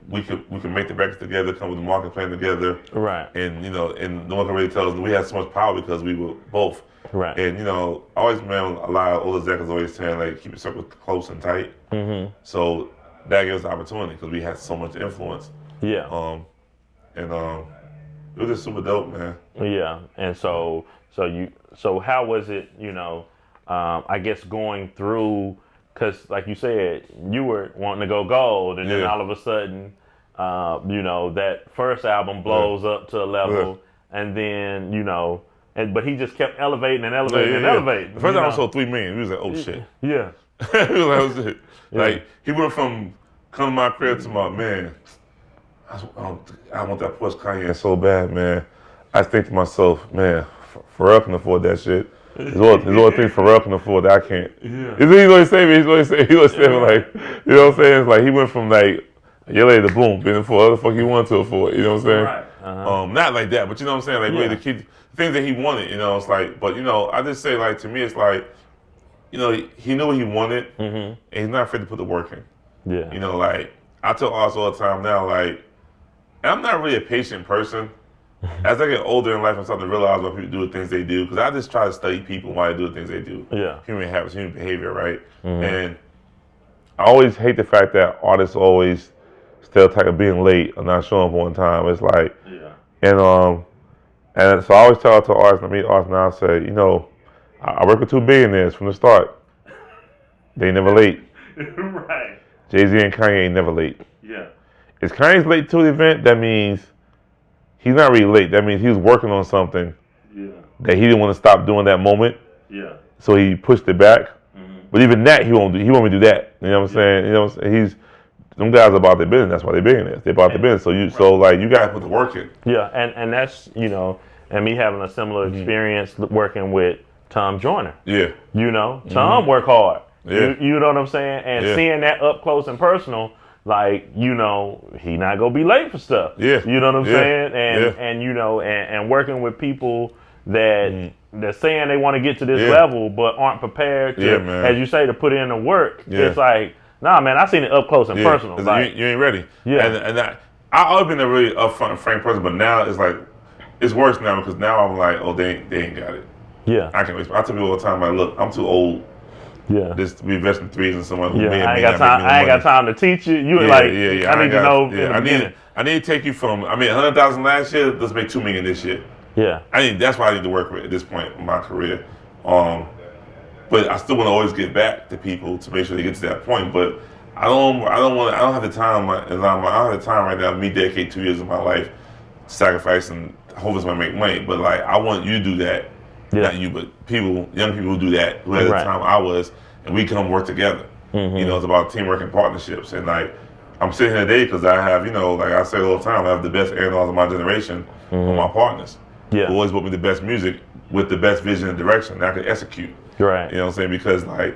we could make the records together, come with the market plan together. Right. And, and no one can really tell us we had so much power because we were both. Right. And, always, man, a lot of older executives always saying, like, keep your circle close and tight. So that gave us the opportunity because we had so much influence. Yeah. And it was just super dope, man. Yeah. And so how was it, I guess going through, because like you said, you were wanting to go gold, and then all of a sudden, that first album blows up to a level, and then, but he just kept elevating and elevating and elevating. The first album sold 3 million. We was like, oh shit. Yeah. We was like, oh shit. Like, he went from coming to my crib to my, man, I want that Porsche Kanye so bad, man. I think to myself, man, Pharrell can afford that shit. There's all things Pharrell can afford that I can't. Yeah. He's always saying me, like, you know what I'm saying? It's like, he went from like, Yellow to Boom, being for whatever the fuck he wanted to afford, you know what I'm saying? Right. Not like that, but you know what I'm saying? Like, really the things that he wanted, it's like, but I just say, like, to me, it's like, he knew what he wanted, and he's not afraid to put the work in. Yeah. Like, I tell artists all the time now, like, I'm not really a patient person. As I get older in life, I'm starting to realize why people do the things they do, because I just try to study people and why they do the things they do. Yeah. Human habits, human behavior, right? And I always hate the fact that artists always stereotype of being late or not showing up on time. It's like, and so I always tell artists, I meet artists now, I say, you know, I work with two billionaires from the start. They never late. Right. Jay-Z and Kanye ain't never late. Yeah. If Kanye's late to the event, that means he's not really late. That means he was working on something that he didn't want to stop doing that moment. Yeah. So he pushed it back. But even that, he won't do that. You know what I'm saying? You know what I'm saying? Them guys are about their business. That's why they're billionaires. They're about their business. So you gotta put the work in. Yeah, and that's, you know, and me having a similar experience working with Tom Joyner. Yeah. You know, Tom work hard. Yeah. You know what I'm saying? And seeing that up close and personal, like, you know, he not gonna be late for stuff. Yeah. You know what I'm saying? And you know, and working with people that they're saying they want to get to this level but aren't prepared to, as you say, to put in the work. It's like, nah, man, I seen it up close and personal. Like, you ain't ready. Yeah. And I always been a really upfront and frank person, but now it's like, it's worse now because now I'm like, oh, they ain't got it. Yeah. I can't wait. I tell people all the time, like, look, I'm too old. Yeah. Just to be investing threes in someone who I ain't got time to teach you. You I need to know. I need to take you from, I made 100,000 last year, let's make 2 million this year. Yeah. That's what I need to work with at this point in my career. But I still want to always get back to people to make sure they get to that point. But I don't have the time. I don't have the time right now. Me dedicate 2 years of my life sacrificing. Hope it's gonna make money. But like, I want you to do that. Yeah. Not you, but young people who do that. Who at the time I was, and we come work together. You know, it's about teamwork and partnerships. And like, I'm sitting here today because I have, you know, like I say all the time, I have the best A&Rs of my generation on my partners. Yeah. Who always put me the best music with the best vision and direction that I could execute. Right. You know what I'm saying? Because like,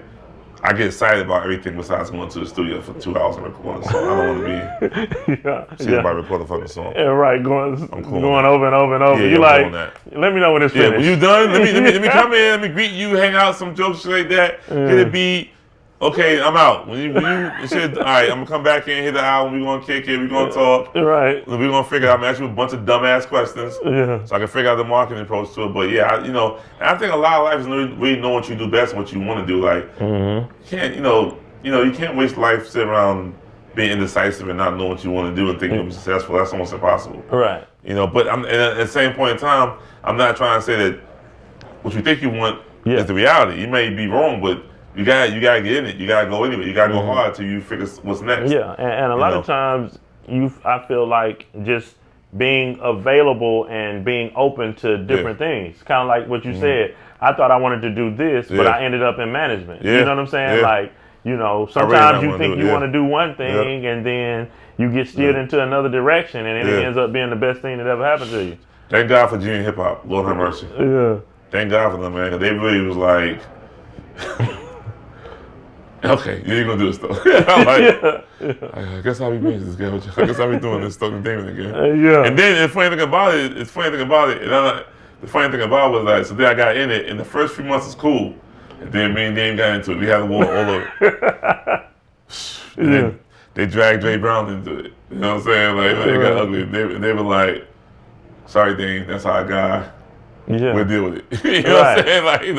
I get excited about everything besides going to the studio for 2 hours and recording a song. I don't want to be seeing everybody record a fucking song. Yeah, right. Going over and over and over. Yeah, you like, let me know when it's finished. When you done, let me come in, let me greet you, hang out, some jokes, shit like that. Hit a beat. Okay, I'm out. When you said, all right, I'm gonna come back in, hit the album, we're gonna kick it, we're gonna talk. Right. We're gonna figure out, I'm gonna ask you a bunch of dumbass questions. Yeah. So I can figure out the marketing approach to it. But yeah, and I think a lot of life is really knowing what you do best and what you want to do. Like, you can't, you can't waste life sitting around being indecisive and not knowing what you want to do and think you'll be successful. That's almost impossible. Right. But at the same point in time, I'm not trying to say that what you think you want is the reality. You may be wrong, but you gotta get in it. You gotta go anyway. You gotta go hard till you figure what's next. Yeah, and a lot of times I feel like just being available and being open to different things. Kind of like what you said. I thought I wanted to do this, but I ended up in management. You know what I'm saying? Yeah. Like, sometimes you think you want to do one thing and then you get steered into another direction and it ends up being the best thing that ever happened to you. Thank God for G and hip hop. Lord have mercy. Yeah. Thank God for them, man. Cause they really was like, okay, you ain't gonna do this though. I'm like, I guess I'll be making this guy. I guess I'll be doing this stuff and thing again. And then the funny thing about it, the funny thing about it was like, so then I got in it, and the first few months was cool. And then me and Dame got into it. We had a war all over. And then they dragged Dre Brown into it. You know what I'm saying? Like, it got ugly. They were like, sorry, Dame, that's our guy. Yeah. We'll deal with it. You know what I'm saying? Like, you're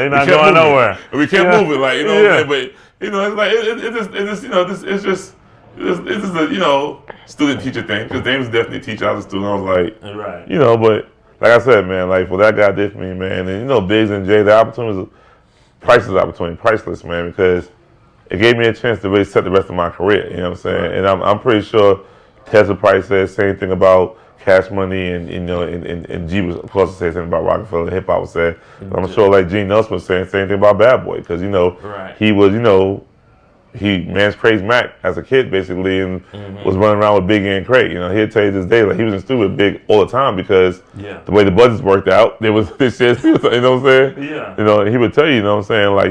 not going nowhere. We kept moving, like, what I'm saying? But, it's like, it's just a, student teacher thing. Because Dame was definitely a teacher. I was a student. I was like, but like I said, man, like, what that guy did for me, man, and, Biggs and Jay, the opportunity was priceless, man, because it gave me a chance to really set the rest of my career, you know what I'm saying? And I'm pretty sure Tesla Price said the same thing about Cash Money, and G was supposed to say something about Rocafella, hip hop was saying. I'm sure like Gene Nelson was saying the same thing about Bad Boy, because he was, he man's praised Mac as a kid basically, and was running around with Biggie and Craig. He'd tell you this day, like, he was in studio with Big all the time because the way the budgets worked out, there was this shit, you know what I'm saying? Yeah. He would tell you, you know what I'm saying, like,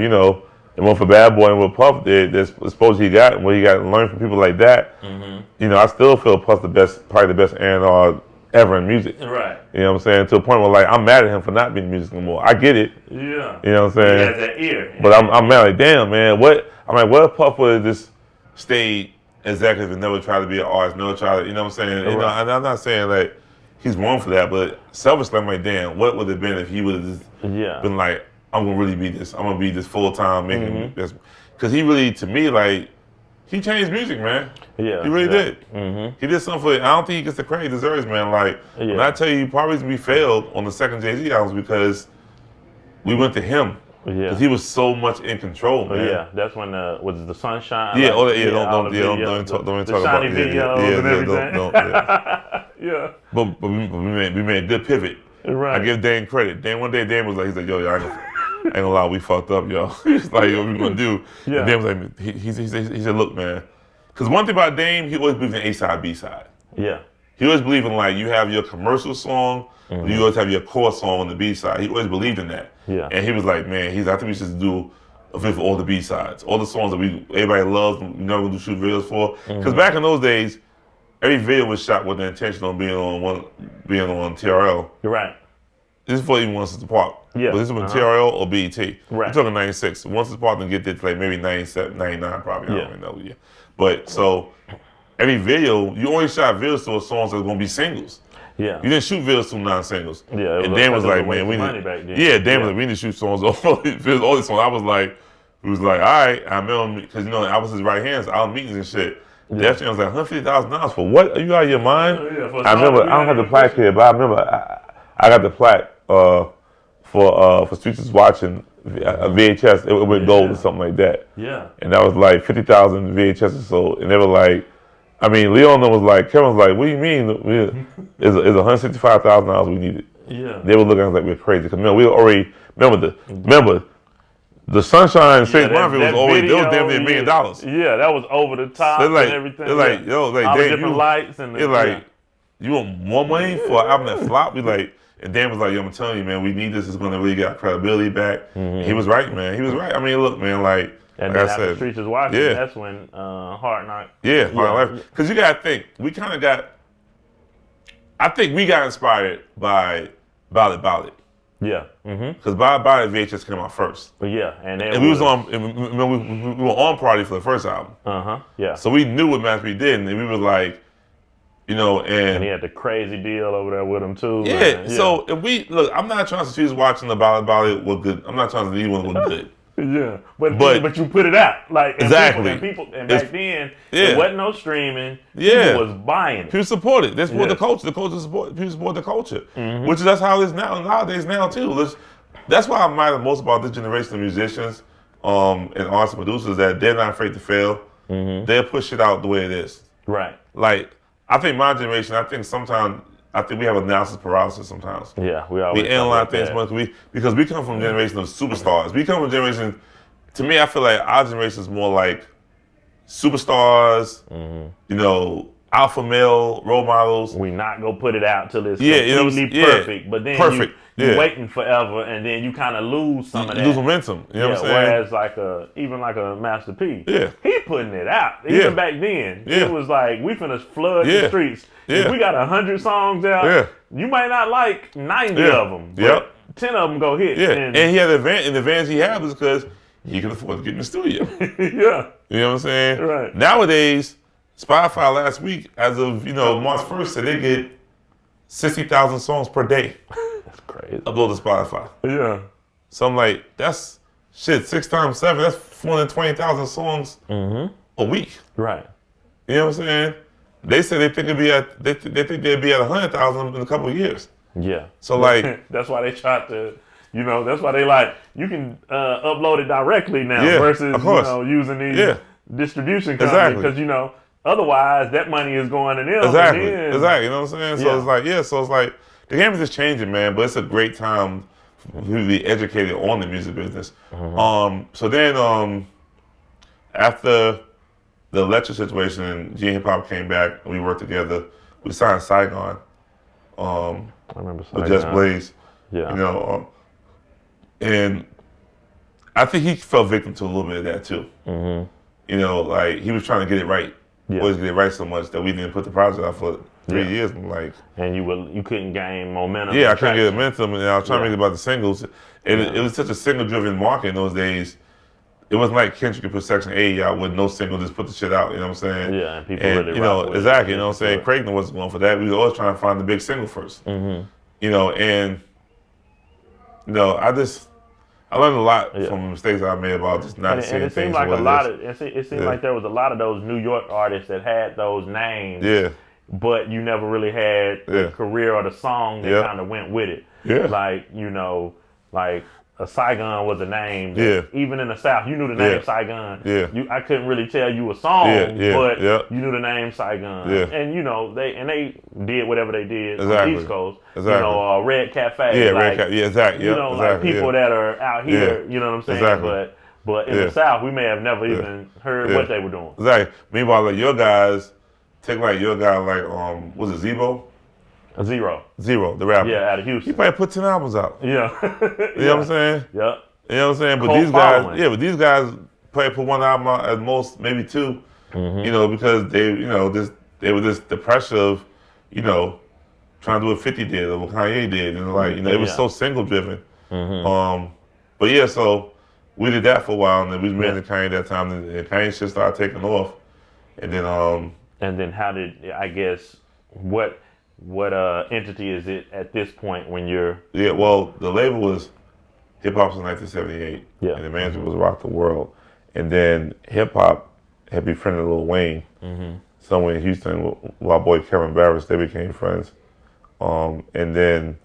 and one for Bad Boy and what Puff did, that's supposed he got, and what he got to learn from people like that. I still feel Puff's probably the best A&R ever in music. Right. You know what I'm saying? To a point where, like, I'm mad at him for not being in music anymore. I get it. Yeah. You know what I'm saying? He has that ear. But I'm mad, like, damn, man, what if Puff would have just stayed executive and never tried to be an artist, never tried to, you know what I'm saying? Right. And I'm not saying, like, he's wrong for that, but selfishly, I'm like, damn, what would it have been if he would have just been like, I'm going to really be this. I'm going to be this full-time making this. Because he really, to me, like, he changed music, man. Yeah, he really did. Mm-hmm. He did something for it. I don't think he gets the credit he deserves, man. Like, when I tell you, he probably we failed on the second Jay-Z album because we went to him. Because he was so much in control, man. Yeah, that's when was the Sunshine. Yeah, like, don't even talk about shiny videos and everything. Yeah. But we made a good pivot. Right. I give Dan credit. Dan one day was like, he's like, yo, I ain't gonna lie, we fucked up, yo. He's like, what we gonna do? Yeah. And Dan was like, he said, look, man, because one thing about Dame, he always believed in A-side, B-side. Yeah. He always believed in like you have your commercial song, but you always have your core song on the B-side. He always believed in that. Yeah. And he was like, man, I think we should do a video for all the B-sides, all the songs that everybody loves, we never gonna do shoot videos for. Because back in those days, every video was shot with the intention of being on TRL. You're right. This is before even Once It's the Park. Yeah. But this was TRL or BET. Right. We're talking 96. Once It's the Park didn't get this like maybe 97, 99 probably. I don't even know. Yeah. But so every video, you only shot videos to songs that were gonna be singles. Yeah. You didn't shoot videos to non-singles. Yeah. And Dan was like, man, we money need. back then. Yeah, Dan was like, we need to shoot songs all these songs. I was like, he was like, all right. I remember because I was his right hand, so I was meetings and shit. Yeah. That was like $150,000 for what? Are you out of your mind? I remember. I don't have the plaque here, but I remember I got the plaque for Streets Is Watching a VHS. It went gold or something like that. Yeah. And that was like 50,000 VHS or so, and they were like. I mean, Kevin was like, what do you mean? It's $165,000 we needed. Yeah. They were looking at us like we're crazy. Because we already, remember, the Sunshine Six Month was already, that was damn near $1 million. Yeah, that was over the top and everything. They're like, yo, like, all the different lights. And they're like, you want more money for an album that flop? We like, and Dan was like, yo, I'm telling you, man, we need this. It's going to really get our credibility back. He was right, man. He was right. I mean, look, man, like, and like then after Streets Is Watching, that's when Hard Knock. Yeah, Hard Knock. Because you got to think, I think we got inspired by Ballad. Yeah. Because Ballad VHS came out first. But yeah, and we were on Party for the first album. Yeah. So we knew what Master P did, and we were like, and he had the crazy deal over there with him too. Yeah. So if I'm not trying to choose watching the Ballad was good. I'm not trying to leave one was good. Yeah, but you put it out like exactly. People back then there wasn't no streaming. Yeah, people was buying it. People support it. They support the culture. The culture support. People support the culture, which that's how it is nowadays too. That's why I admire most about this generation of musicians, and artists and producers that they're not afraid to fail. They'll push it out the way it is. Right. Like I think my generation. I think we have analysis paralysis sometimes. Yeah, we analyze things because we come from a generation of superstars. We come from a generation. To me, I feel like our generation is more like superstars. Alpha male role models. We not gonna put it out till it's completely perfect. But then you waiting forever, and then you kind of lose some of that. Lose momentum. You know what I'm saying? Whereas even like a Master P, he putting it out. Even back then, it was like we finna flood the streets. If we got 100 songs out, you might not like 90 of them, but 10 of them go hit. Yeah, and he had an advantage he had was because he could afford to get in the studio. You know what I'm saying? Right. Nowadays, Spotify last week, as of March 1st, said they get 60,000 songs per day. That's crazy. Upload to Spotify. Yeah. So I'm like, that's 6 times 7. That's 420,000 songs a week. Right. You know what I'm saying? They said they think they'd be at 100,000 in a couple of years. Yeah. So like that's why they tried to. That's why they like you can upload it directly now versus using these distribution companies because otherwise that money is going to them. Exactly. You know what I'm saying? So it's like the game is just changing, man. But it's a great time to be educated on the music business. So then after the Electric situation and G Hip Hop came back and we worked together, we signed Saigon. I remember Saigon. With Just Blaze. Yeah. And I think he fell victim to a little bit of that too. Like he was trying to get it right. Always get it right so much that we didn't put the project out for 3 years. And you couldn't gain momentum. Yeah, I couldn't get momentum, and I was trying to make it about the singles. And it was such a single-driven market in those days. It wasn't like Kendrick could put Section 80 out with no single, just put the shit out. You know what I'm saying? Yeah, and people really rock with exactly. You know what I'm saying? Craig wasn't going for that. We were always trying to find the big single first. I I learned a lot from mistakes I made about just not seeing it things. Seemed like a lot of it seemed like there was a lot of those New York artists that had those names. Yeah. But you never really had the career or the song that kind of went with it. Yeah. Like, like a Saigon was a name. That even in the South, you knew the name Saigon. Yeah. I couldn't really tell you a song, but you knew the name Saigon. Yeah. And they did whatever they did on Exactly. the East Coast. Exactly. Red Cafe. Yeah, like, Red Cafe. Yeah, exactly. Like people that are out here, you know what I'm saying? Exactly. But in the South, we may have never even heard what they were doing. Exactly. Meanwhile, like your guys, take like your guy like was it Zebo? Zero, the rapper. Yeah, out of Houston. He probably put 10 albums out. Yeah. You know what I'm saying? Yeah. You know what I'm saying? But these guys probably put one album out at most, maybe two. You know, because they were just the pressure of, trying to do what 50 did or what Kanye did, and like it was so single driven. But yeah, so we did that for a while, and then we was married to Kanye that time, and Kanye shit started taking off, and then and then how did what entity is it at this point when you're? Yeah, well, the label was Hip Hop since 1978, and the management was Rock the World, and then Hip Hop had befriended Lil Wayne somewhere in Houston with our boy Kevin Barris. They became friends, and then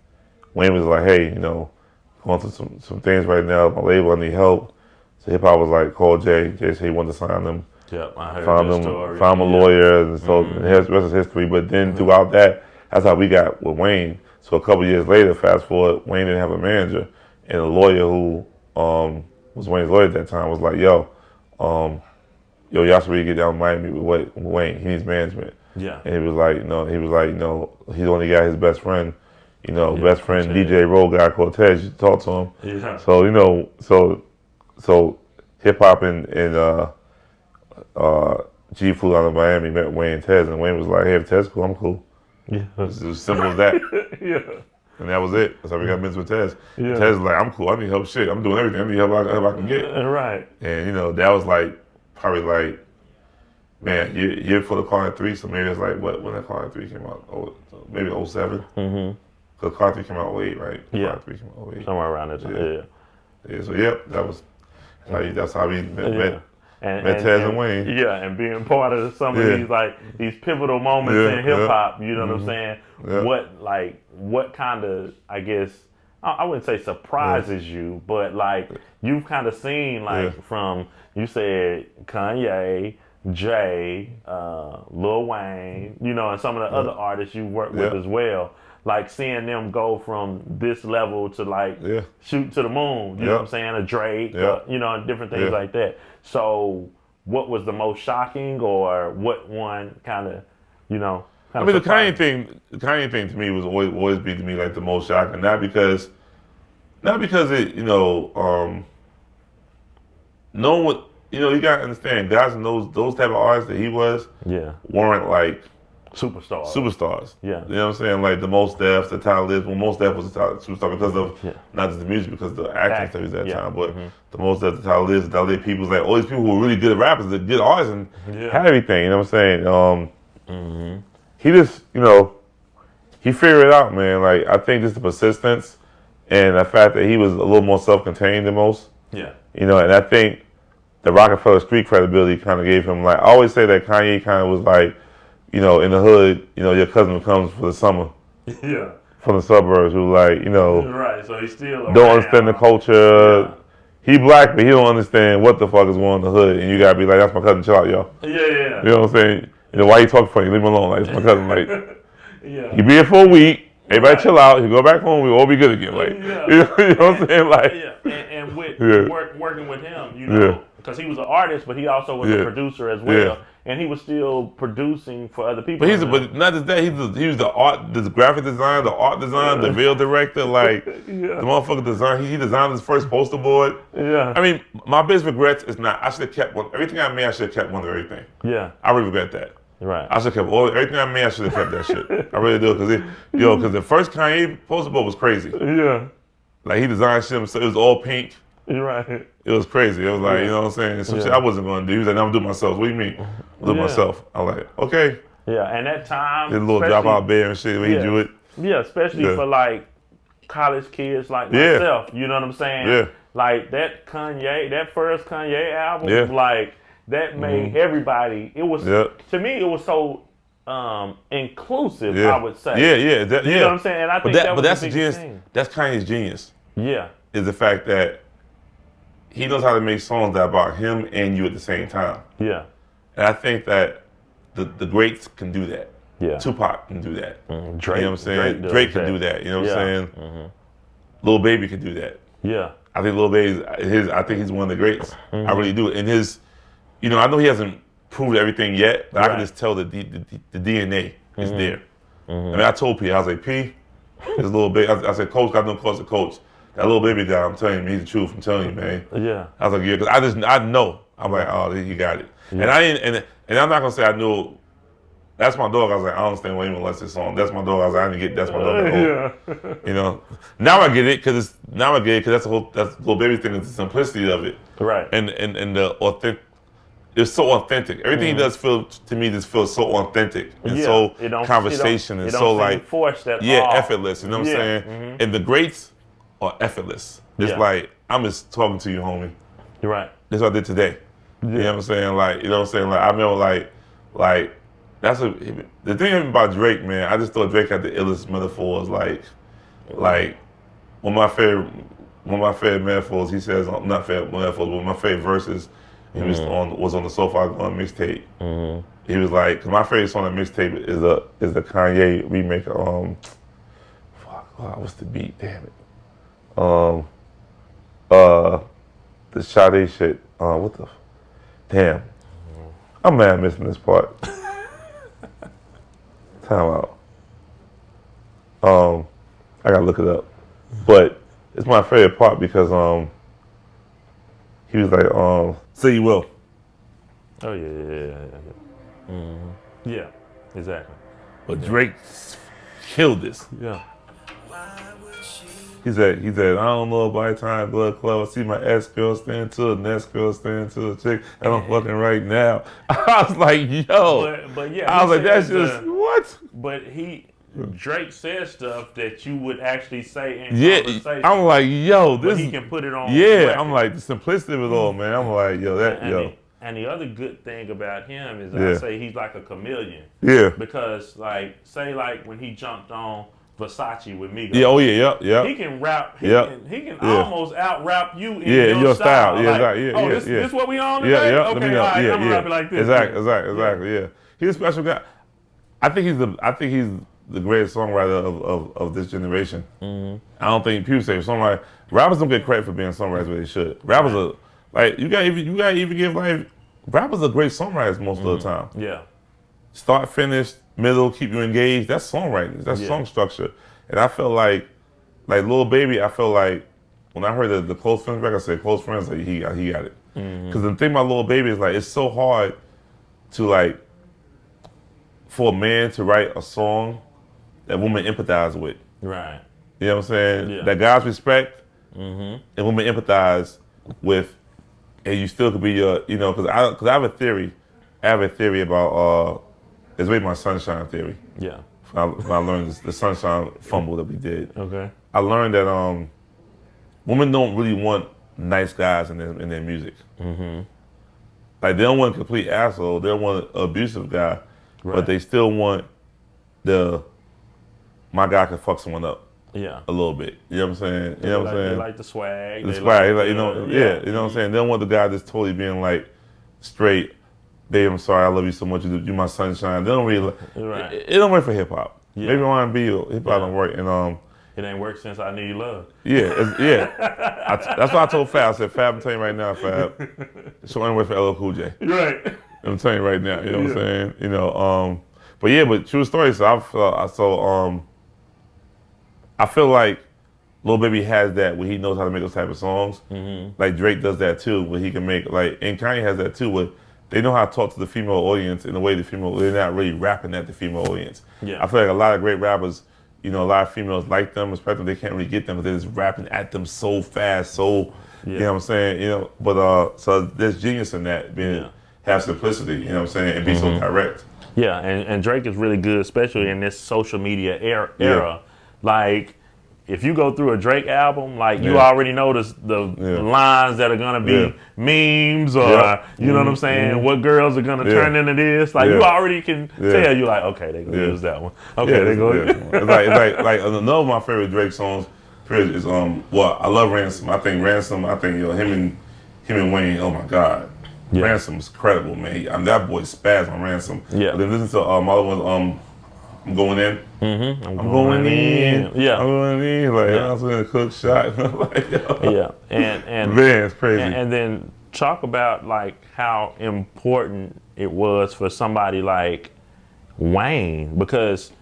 Wayne was like, "Hey, going through some things right now. My label, I need help." So Hip Hop was like, "Call Jay." Jay said he wanted to sign them. Yep, I heard found that story. Found a lawyer, and so the rest is history. But then throughout that, that's how we got with Wayne. So a couple years later, fast forward, Wayne didn't have a manager, and a lawyer who was Wayne's lawyer at that time was like, "Yo, y'all should really get down to Miami with Wayne. He needs management." Yeah. And he was like, he's only got his best friend, best friend DJ Roll guy Cortez. You talk to him. Yeah. So so Hip Hop and G flew out of Miami, met Wayne and Tez, and Wayne was like, "Hey, if Tez cool, I'm cool." Yeah. It's as simple as that. Yeah. And that was it. That's how we got business with Tez. Yeah. Tez was like, "I'm cool. I need help. Shit, I'm doing everything. I need help I can get." Right. And that was like probably like, man, year for the Car 3. So maybe it's like when the Car 3 came out, maybe 07. Because Car 3 came out 08, right? Yeah. Car 3 came out 08. Somewhere around that time. Yeah. Yeah. So that's how we met. Met Tez and Wayne. Yeah, and being part of some of these pivotal moments in hip hop, you know what I'm saying? Yeah. What kind of, I guess, I wouldn't say surprises you, but you've kind of seen from, you said Kanye, Jay, Lil Wayne, and some of the other artists you work with as well. Seeing them go from this level to shoot to the moon, you know what I'm saying? A Drake, and different things like that. So what was the most shocking, or what one kind of, I mean, the Kanye thing to me was always be to me like the most shocking, not because it, no one, you gotta understand, guys in those type of artists that he was, weren't like superstars. Yeah. You know what I'm saying? Like the Mos Def, the Tyler Lips. Well, Mos Def was a superstar because of not just the music, because of the acting stuff at that time. But the Mos Def, the Tyler Lips, the LA people, like all these people who were really good rappers, the good artists, and had everything. You know what I'm saying? He just, he figured it out, man. Like I think just the persistence and the fact that he was a little more self-contained than most. Yeah. And I think the Rocafella street credibility kind of gave him, I always say that Kanye kind of was like, in the hood, your cousin who comes for the summer. Yeah. From the suburbs who right, so he's still don't understand the culture. Yeah. He black, but he don't understand what the fuck is going on in the hood. And you gotta be like, that's my cousin, chill out, y'all. Yeah. You know what I'm saying? Why you talking funny? Leave him alone. Like, it's my cousin. He be here for a week. Everybody chill out. He go back home. We all be good again. You know what I'm saying? And with working with him, because he was an artist, but he also was a producer as well. Yeah. And he was still producing for other people. But not just that, he was the graphic designer, the art designer, the video director. The motherfucker designed. He designed his first poster board. Yeah. I mean, my biggest regrets is not. I should have kept one. Everything I made, I should have kept one of everything. Yeah. I really regret that. Right. I should have kept everything I made. I should have kept that shit. I really do, because the first Kanye poster board was crazy. Yeah. He designed shit himself. It was all pink. Right. It was crazy. It was you know what I'm saying? Some shit I wasn't going to do. He was like, no, I'm doing myself. What do you mean? I'm doing myself. I was like, okay. Yeah, and that time. Did a little drop out bear and shit when he drew it. Yeah, especially for college kids like myself. You know what I'm saying? Yeah. like that first Kanye album, like that made everybody. It was to me, it was so inclusive. I would say. Yeah, you know what I'm saying? And I think that's the genius. thing. That's Kanye's genius. Yeah, is the fact that he knows how to make songs that are about him and you at the same time. Yeah, and I think that the greats can do that. Yeah, Tupac can do that. Drake, you know what I'm saying? Drake can do that. You know what I'm saying? Lil Baby can do that. Yeah, I think Lil Baby I think he's one of the greats. I really do. And his, I know he hasn't proved everything yet, but I can just tell that the DNA is there. I mean, I told P, I was like, P, this Lil Baby. I said, Coach, got no cause to coach. That Lil Baby guy, I'm telling you, he's the truth. I'm telling you, man. Yeah. I was like, yeah, because I know. I'm like, oh, he got it. Yeah. And I didn't, and I'm not gonna say I knew. That's my dog. I was like, I don't understand why you even lets this song. That's my dog. I was like, I didn't get that's my dog. Yeah. Now I get it because that's Lil Baby thing is the simplicity of it. Right. And the authentic. It's so authentic. Everything he does just feels so authentic and so conversation and so like forced at all. Effortless. You know what I'm saying? And the greats are effortless. It's like I'm just talking to you, homie. You're right. That's what I did today. You know what I'm saying? Like, you know what I'm saying? Like, I remember like that's the thing about Drake, man. I just thought Drake had the illest metaphors. Like one of my favorite metaphors. He says not favorite metaphors, but my favorite verses. He was on the So-Far Gone mixtape. He was like, 'cause my favorite song on the mixtape is the Kanye remake. What's the beat? Damn it. The Sade shit. What the? Damn. I'm mad missing this part. Time out. I gotta look it up. But it's my favorite part because he was like, say you will. Oh yeah, exactly. But Drake killed this. Yeah. He said, I don't know about time, blood club. I see my ex-girl stand to the next girl stand to the chick, and I'm fucking right now. I was like, yo. But yeah. I was like, that's just, what? But Drake said stuff that you would actually say in conversation. I'm like, yo, this. But he can put it on. Yeah, record. I'm like, the simplicity of it all, man. I'm like, yo, And the other good thing about him is I say he's like a chameleon. Yeah. Because say when he jumped on Versace with Migos. Yeah. He can rap. He can almost out rap you in your style. This what we on today? Yeah. Okay, all right, I'm rapping like this. Exactly. Yeah. He's a special guy. I think he's the greatest songwriter of this generation. I don't think people say songwriter. Rappers don't get credit for being songwriters where they should. Rappers are like you got even give like rappers are great songwriters most of the time. Yeah. Start, finish, middle, keep you engaged. That's songwriting. That's song structure. And I feel like Lil Baby, I feel like when I heard the Close Friends record, I said Close Friends, like he got it. Because the thing about Lil Baby is like it's so hard to like for a man to write a song that women empathize with. Right. You know what I'm saying? Yeah. That guys respect and women empathize with, and you still could be your, because I have a theory. I have a theory about it's really my sunshine theory. Yeah. When I learned the sunshine fumble that we did. Okay. I learned that women don't really want nice guys in their music. Like they don't want a complete asshole. They don't want an abusive guy, but they still want my guy can fuck someone up. Yeah. A little bit. You know what I'm saying? You know what I'm saying? They like the swag. The swag. You know what I'm saying? They don't want the guy that's totally being like straight. Babe, I'm sorry, I love you so much. You my sunshine. They don't really. It don't work for hip hop. Yeah. Maybe R&B or hip hop don't work. And it ain't worked since I Knew You Loved. Yeah. That's what I told Fab. I said, Fab, I'm telling you right now, Fab. It's only work for LL Cool J. Right. I'm telling you right now. You know what I'm saying? But true story. So I feel like Lil Baby has that where he knows how to make those type of songs. Like Drake does that too, where he can make and Kanye has that too, where they know how to talk to the female audience in a way they're not really rapping at the female audience. Yeah. I feel like a lot of great rappers, a lot of females like them, especially they can't really get them, but they're just rapping at them so fast, you know what I'm saying? But so there's genius in that, have simplicity, you know what I'm saying, and be so direct. Yeah, and Drake is really good, especially in this social media era. Like, if you go through a Drake album, like you already know the lines that are gonna be memes or you know what I'm saying, what girls are gonna turn into this. Like you already can tell. You like, okay, they gonna use that one. Okay, they go. It's like another of my favorite Drake songs is well, I love Ransom. I think him and Wayne. Oh my God, Ransom's incredible, man. That boy spaz on Ransom. Yeah. But then listen to my other one. I'm going in. Mm-hmm. I'm going in. Yeah. I'm going in. Like I was gonna cook shot. Like, yeah. And man, it's crazy. And then talk about like how important it was for somebody like Wayne, because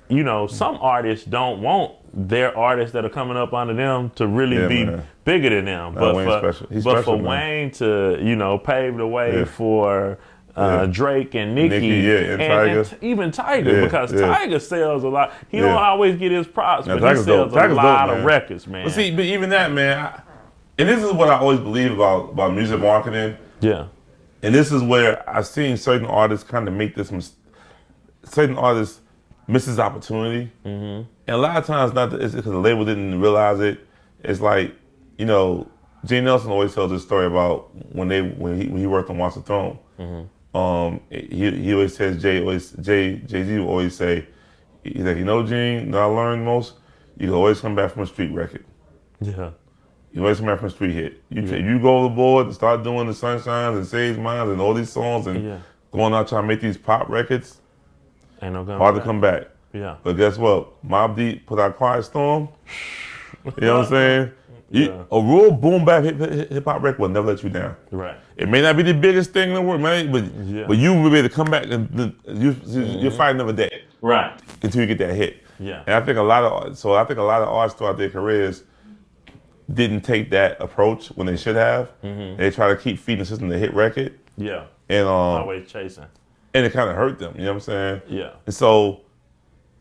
you know some artists don't want their artists that are coming up under them to really be bigger than them. But for Wayne to pave the way for Drake and Nicki and Tiger. And even Tiger, because Tiger sells a lot. He don't always get his props, but he sells a lot of records, man. But see, but even that, man, and this is what I always believe about music marketing. Yeah. And this is where I've seen certain artists kind of make this certain artists miss this opportunity. Mm-hmm. And a lot of times, it's because the label didn't realize it. It's like, Gene Nelson always tells this story about when he worked on Watch the Throne. Mm-hmm. He always says Jay-Z will always say, he's like, Gene, I learned most, you can always come back from a street record. Yeah. You always come back from a street hit. You go overboard and start doing the Sunshines and Sage Minds and all these songs and going out trying to make these pop records, ain't no hard to come back. Yeah. But guess what? Mobb Deep put out Quiet Storm. You know what I'm saying? A real boom bap hip hop record will never let you down. Right. It may not be the biggest thing in the world, man, but you will be able to come back and you're fighting another day. Right. Until you get that hit. Yeah. And I think a lot of artists throughout their careers didn't take that approach when they should have. Mm-hmm. They try to keep feeding the system the hit record. Yeah. And always chasing. And it kind of hurt them. You know what I'm saying? Yeah. And so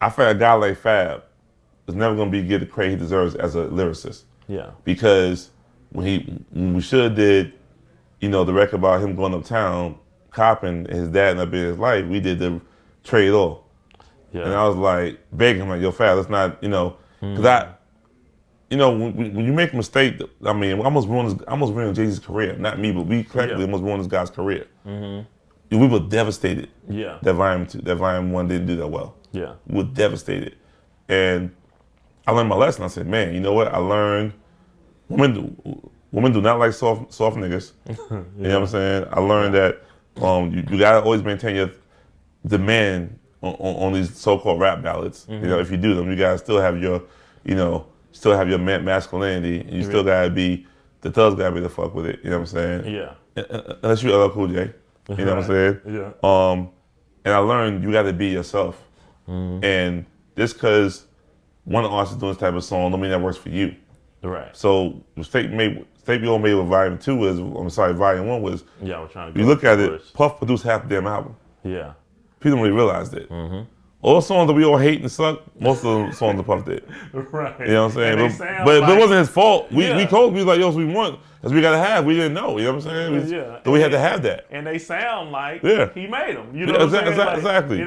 I feel like a guy like Fab is never going to get the credit he deserves as a lyricist. Yeah. Because when we should have did, the record about him going uptown, copping his dad not being his life, we did the Trade Off. Yeah. And I was like begging him, like, yo, Fab, let's not, because when you make a mistake, I mean, almost ruined Jay-Z's career. Not me, but we collectively almost ruined this guy's career. Mm-hmm. We were devastated. Yeah. That Volume 1 didn't do that well. Yeah. We were devastated. And I learned my lesson. I said, man, you know what? I learned women do not like soft niggas. You know what I'm saying? I learned that you gotta always maintain your demand on these so-called rap ballads. Mm-hmm. If you do them, you gotta still have your, masculinity, and you still gotta be, the thugs gotta be the fuck with it. You know what I'm saying? Yeah. Unless you're LL Cool J. You know what I'm saying? Yeah. And I learned you gotta be yourself. Mm-hmm. And just because one artist is doing this type of song don't mean that works for you. Right. So the mistake we all made with Volume 2 Volume 1 was, we're trying to you look at it, Puff produced half the damn album. Yeah. People don't really realize that. Mm-hmm. All the songs that we all hate and suck, most of the songs the Puff did. Right. You know what I'm saying? But it wasn't his fault. We told him, we was like, yo, so we want, because we gotta have, we didn't know, you know what I'm saying? So we had to have that. And they sound like he made them. You know what I'm saying? Exactly.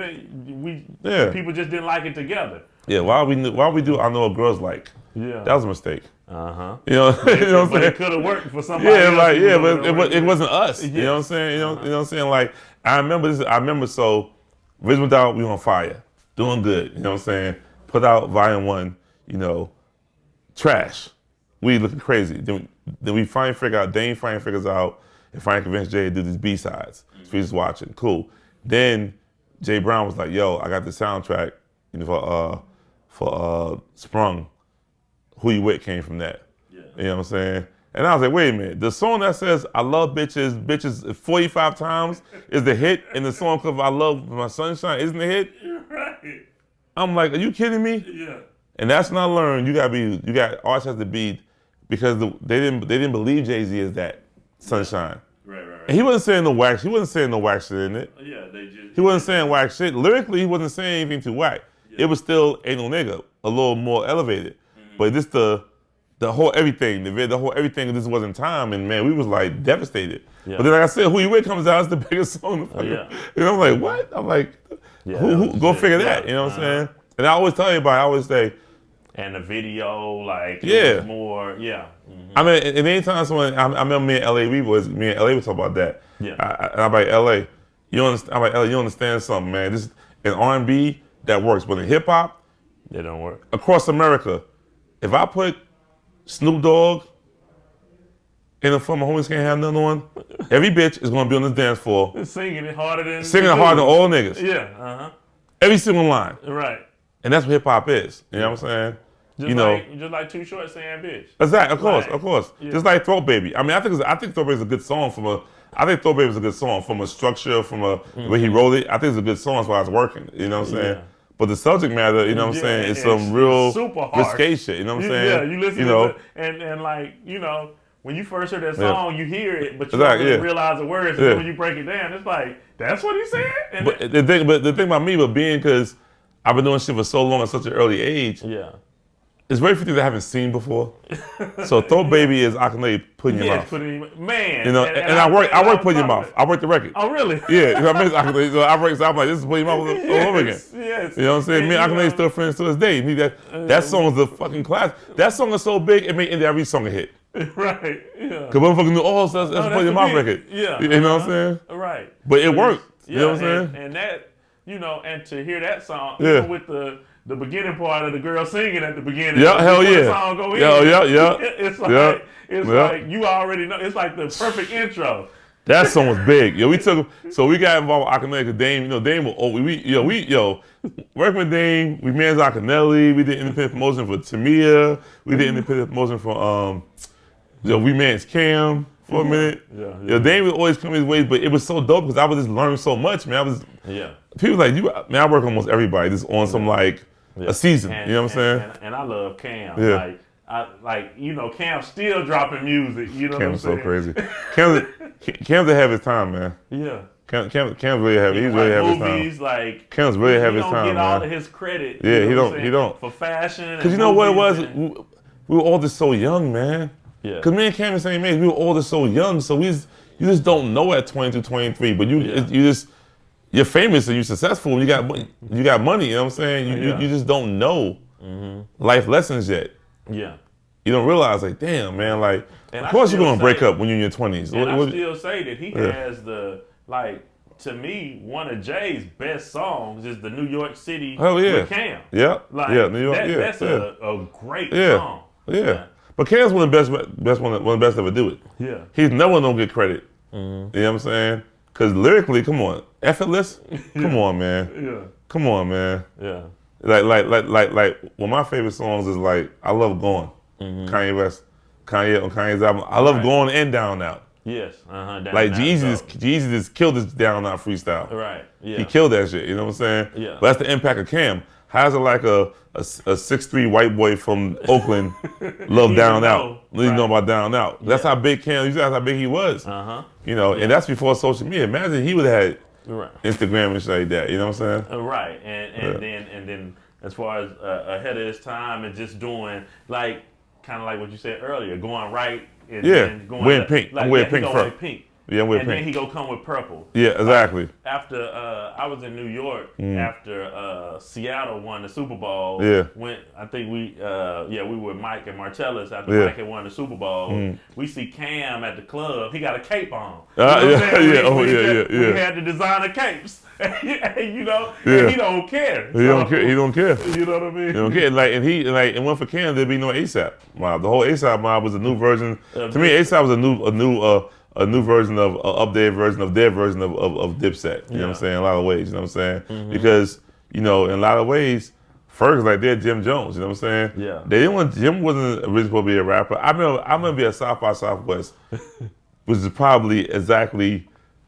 People just didn't like it together. Yeah, why we do I Know What Girls Like. Yeah. That was a mistake. Uh-huh. You know what I'm saying? It could have worked for somebody else. But it wasn't us. Yes. You know what I'm saying? You know what I'm saying? Like, I remember so Rizzo Down, we on fire. Doing good. You know what I'm saying? Put out Volume 1, trash. We looking crazy. Then we finally Dane finally figures out and finally convinced Jay to do these B-sides. So he's watching. Cool. Then Jay Brown was like, yo, I got the soundtrack for Sprung. Who You With came from that. Yeah. You know what I'm saying? And I was like, wait a minute. The song that says I love bitches 45 times is the hit, and the song called I Love My Sunshine isn't the hit? Right. I'm like, are you kidding me? Yeah. And that's when I learned artists have to be, because they didn't believe Jay-Z as that Sunshine. Right. And he wasn't saying no whack shit in it. Yeah, he wasn't saying whack shit. Lyrically, he wasn't saying anything too whack. Yeah. It was still Ain't No Nigga, a little more elevated. But this the whole everything, the whole everything, this wasn't time, and man, we was like devastated. Yeah. But then like I said, Who You With comes out, it's the biggest song. I'm like, what? I'm like, who go figure that, you know what I'm saying? And I always tell everybody, And the video, like, it was more, Mm-hmm. I mean, and anytime someone, I remember me and LA, we would talk about that. Yeah. And I'm like, LA, you understand? I'm like, LA, you understand something, man? This in R&B that works, but in hip hop, it don't work. Across America, if I put Snoop Dogg in the front, my homies can't have another one. Every bitch is gonna be on this dance floor, singing it harder than all niggas. Yeah. Every single line. Right. And that's what hip hop is. You know what I'm saying? Just like Too Short saying bitch. Exactly, of course. Yeah. Just like Throat Baby. I mean, I think Throat Baby is a good song from a structure, from a the way he wrote it. I think it's a good song as far as working. You know what I'm saying? Yeah. But the subject matter, you know what I'm saying, is some real risque shit. You know what I'm saying? Yeah, you listen to it, and like, when you first hear that song, you hear it, but you don't really realize the words. And when you break it down, it's like, that's what he said? But the thing about me, because I've been doing shit for so long at such an early age, it's very few things I haven't seen before. So Throat Baby is accolade putting your mouth. Man. And I work putting your mouth. I work the record. Oh, really? Yeah, I mean, accolade. So I'm like, this is putting your mouth all over again. Yes. You know what I'm saying? Me and Accolade still friends to this day. That song is a fucking class. That song is so big, it made every song a hit. Right, yeah. Because motherfuckers knew, that's putting your mouth record. Yeah. You know what I'm saying? Right. But it worked. You know what I'm saying? And that, and to hear that song, even with the beginning part of the girl singing at the beginning. Yeah, hell yeah. The song go in. Yeah. It's like you already know. It's like the perfect intro. That song was big. We got involved with Akhenaten because Dame, Dame was working with Dame, we managed Akhenaten, we did independent promotion for Tamia, we did independent promotion for we managed Cam for a minute. Dame would always come his ways, but it was so dope because I was just learning so much, man. People like I work with almost everybody just on some like a season. You know what I'm saying? And I love Cam. Yeah. Cam's still dropping music. You know what I'm saying? Cam's so crazy. Cam's ahead of his time, man. Yeah. Cam's really ahead. He's really ahead of his time. Movies, like Cam's really ahead of his time, man. He don't get all of his credit. Yeah, he don't. For fashion. Because you know what it was? We were all just so young, man. Yeah. Because me and Cam the same age. We were all just so young. So you just don't know at 22, 23. But you're famous and you're successful. You got money. You know what I'm saying? You just don't know life lessons yet. Yeah. You don't realize, like, damn, man, like, of course you're going to break up when you're in your 20s. And I still say that he has to me, one of Jay's best songs is the New York City with Cam. Yeah. New York. That's a great song. Yeah. But Cam's one of the best ever do it. Yeah. He's never gonna get credit. You know what I'm saying? Because lyrically, come on, effortless. Come on, man. Yeah. Come on, man. Yeah. Like one of my favorite songs is like I Love Gone. Kanye West. Kanye on Kanye's album. I love Gone and Down Out. Yes. Like Jeezy just killed this Down Out freestyle. Right. Yeah. He killed that shit. You know what I'm saying? Yeah. But that's the impact of Cam. How's it like a 6'3" white boy from Oakland love Down Out? You know about Down Out. That's how big Cam. That's how big he was. And that's before social media. Imagine he would have had Instagram and shit like that. You know what I'm saying? Right. And then as far as ahead of his time and just doing like kind of like what you said earlier, going right. And then going wearing pink. I'm wearing pink first. Yeah, I'm wearing pink. And then he go come with purple. Yeah, exactly. After I was in New York after Seattle won the Super Bowl. Yeah. I think we were Mike and Martellus after Mike had won the Super Bowl. We see Cam at the club. He got a cape on. We had the designer capes. And he don't care. He don't care. You know what I mean? He don't care. And one for Cam, there'd be no ASAP mob. The whole ASAP mob was a new version. To me, ASAP was a new version of updated version of their version of Dipset. You know what I'm saying? In a lot of ways. You know what I'm saying? Because in a lot of ways, Ferg is like they're Jim Jones. You know what I'm saying? Yeah. Jim wasn't originally supposed to be a rapper. I remember being at South by Southwest, which is probably exactly.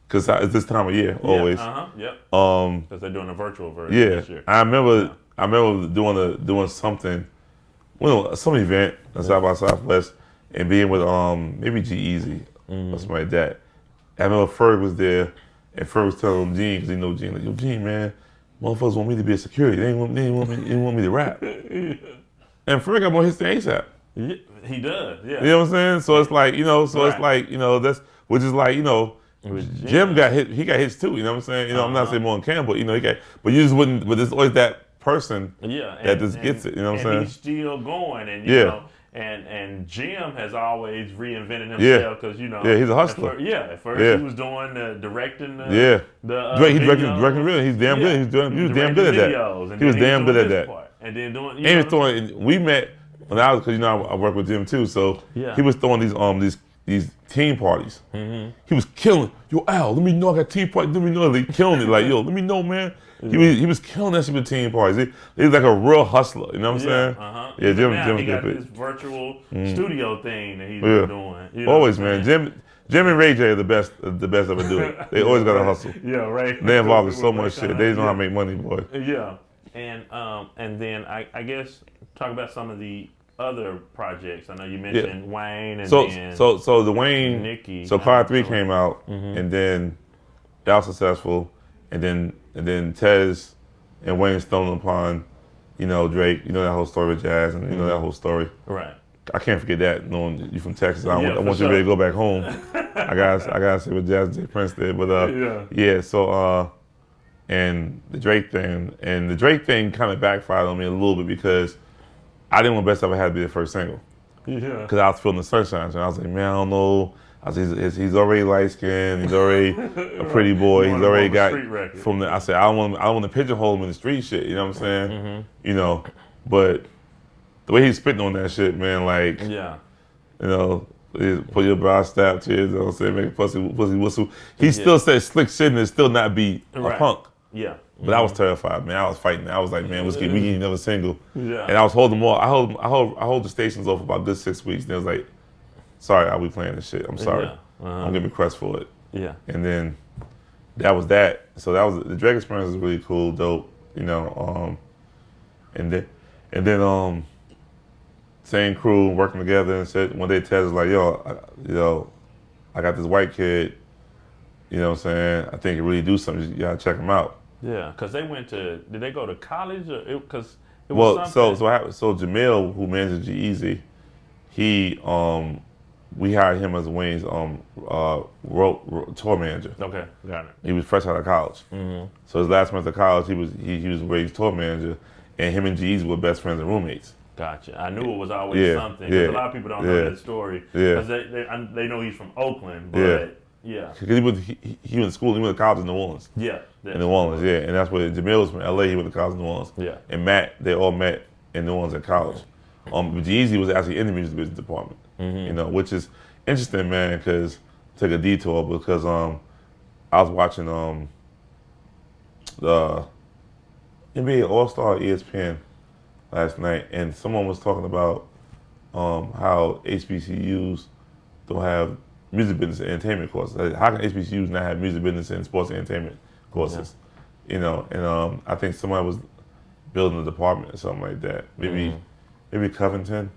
Because it's this time of year, always. Because they're doing a virtual version this year. I remember doing something, some event at South by Southwest, and being with maybe G-Eazy or something like that. I remember Ferg was there, and Ferg was telling Gene, because he know Gene, like, yo, Gene, man, motherfuckers want me to be a security. They didn't want me to rap. And Ferg got more hits than ASAP. Yeah, he does, yeah. You know what I'm saying? So it's like, it's like, that's, which is like, Jim got hit. He got hits too. You know what I'm saying? I'm not saying more than Cam, but he got. But you just wouldn't. But there's always that person that just gets it. You know what I'm saying? He's still going, and you know. And Jim has always reinvented himself because he's a hustler. At first he was doing directing. He's directing video. He's damn good. He was damn good at that. He was damn good at that. And then doing. And he was throwing. We met when I was, because I work with Jim too. So he was throwing these team parties. Mm-hmm. He was killing. Yo, Al, let me know I got team party. Let me know. He killing it. Like, yo, let me know, man. He was killing that shit with team parties. He was like a real hustler. You know what I'm saying? Uh-huh. Yeah, Jim he got this virtual studio thing that he's doing. You know always, man. Jim and Ray J are the best ever do it. They always got to hustle. Yeah, right. They involved in so much shit. They know how to make money, boy. Yeah, and then I guess talk about some of the other projects. I know you mentioned Wayne and so the Wayne Nicki. So Car 3 came out, and then that was successful, and then Tez and Wayne stumbled upon, Drake. You know that whole story with Jazz, and you know that whole story. Right. I can't forget that. Knowing you from Texas, I want you to go back home. I gotta say what Jazz and J Prince did, but So and the Drake thing kind of backfired on me a little bit because I didn't want Best Ever Had to be the first single. Yeah. Because I was feeling the sunshine, and I was like, man, I don't know. He's already light skinned. He's already a pretty boy. He's already got from the. I said I don't want to pigeonhole him in the street shit. You know what I'm saying? Mm-hmm. But the way he's spitting on that shit, man, like put your bra strap to it. You know what I'm saying? Make a pussy whistle. He still said slick shit and it still not be a punk. Yeah. But I was terrified, man. I was fighting. I was like, man, we need another single. Yeah. And I was holding them all. I hold the stations off for about a good 6 weeks. And it was like, sorry, I'll be playing this shit. I'm sorry. Yeah. I'm getting requests for it. Yeah. And then that was that. So that was the Drake experience was really cool, dope. And then same crew working together, and said one day Tez was like, yo, I got this white kid. You know what I'm saying? I think he really do something. You gotta check him out. Yeah, because they did they go to college or because it was something? So Jamil, who manages G-Eazy, we hired him as Wayne's tour manager. Okay, got it. He was fresh out of college. Mm-hmm. So his last month of college, he was Wayne's tour manager, and him and G-Eazy were best friends and roommates. Gotcha. I knew it was always something. Because a lot of people don't know that story. Because they know he's from Oakland, but because he went to school. He went to college in New Orleans. Yeah, in New Orleans. Yeah, and that's where Jamil was from LA. He went to college in New Orleans. Yeah, and Matt, they all met in New Orleans at college. But G-Eazy was actually in the music business department. Mm-hmm. Which is interesting, man. Because took a detour because I was watching the NBA All-Star ESPN last night, and someone was talking about how HBCUs don't have music business and entertainment courses. Like, how can HBCUs not have music business and sports and entertainment courses? Yeah. And I think somebody was building a department or something like that. Maybe Covington